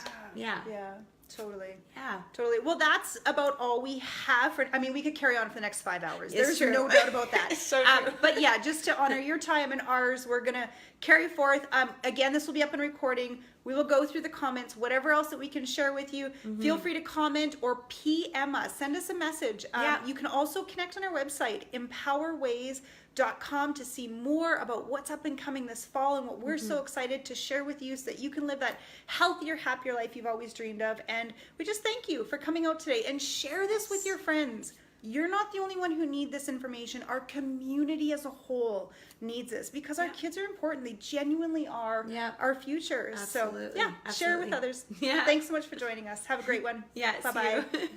Totally. Yeah. Totally. Well, that's about all we have for, I mean, we could carry on for the next 5 hours. There's true. no doubt about that. So true. But yeah, just to honor your time and ours, we're going to carry forth. Again, this will be up in recording. We will go through the comments, whatever else that we can share with you. Feel free to comment or PM us. Send us a message. You can also connect on our website, empowerways.com, to see more about what's up and coming this fall and what we're so excited to share with you so that you can live that healthier, happier life you've always dreamed of. And we just thank you for coming out today, and share this with your friends. You're not the only one who needs this information. Our community as a whole needs this, because our kids are important. They genuinely are our future. Absolutely. So share with others. Thanks so much for joining us. Have a great one. Yeah. Bye-bye. See you.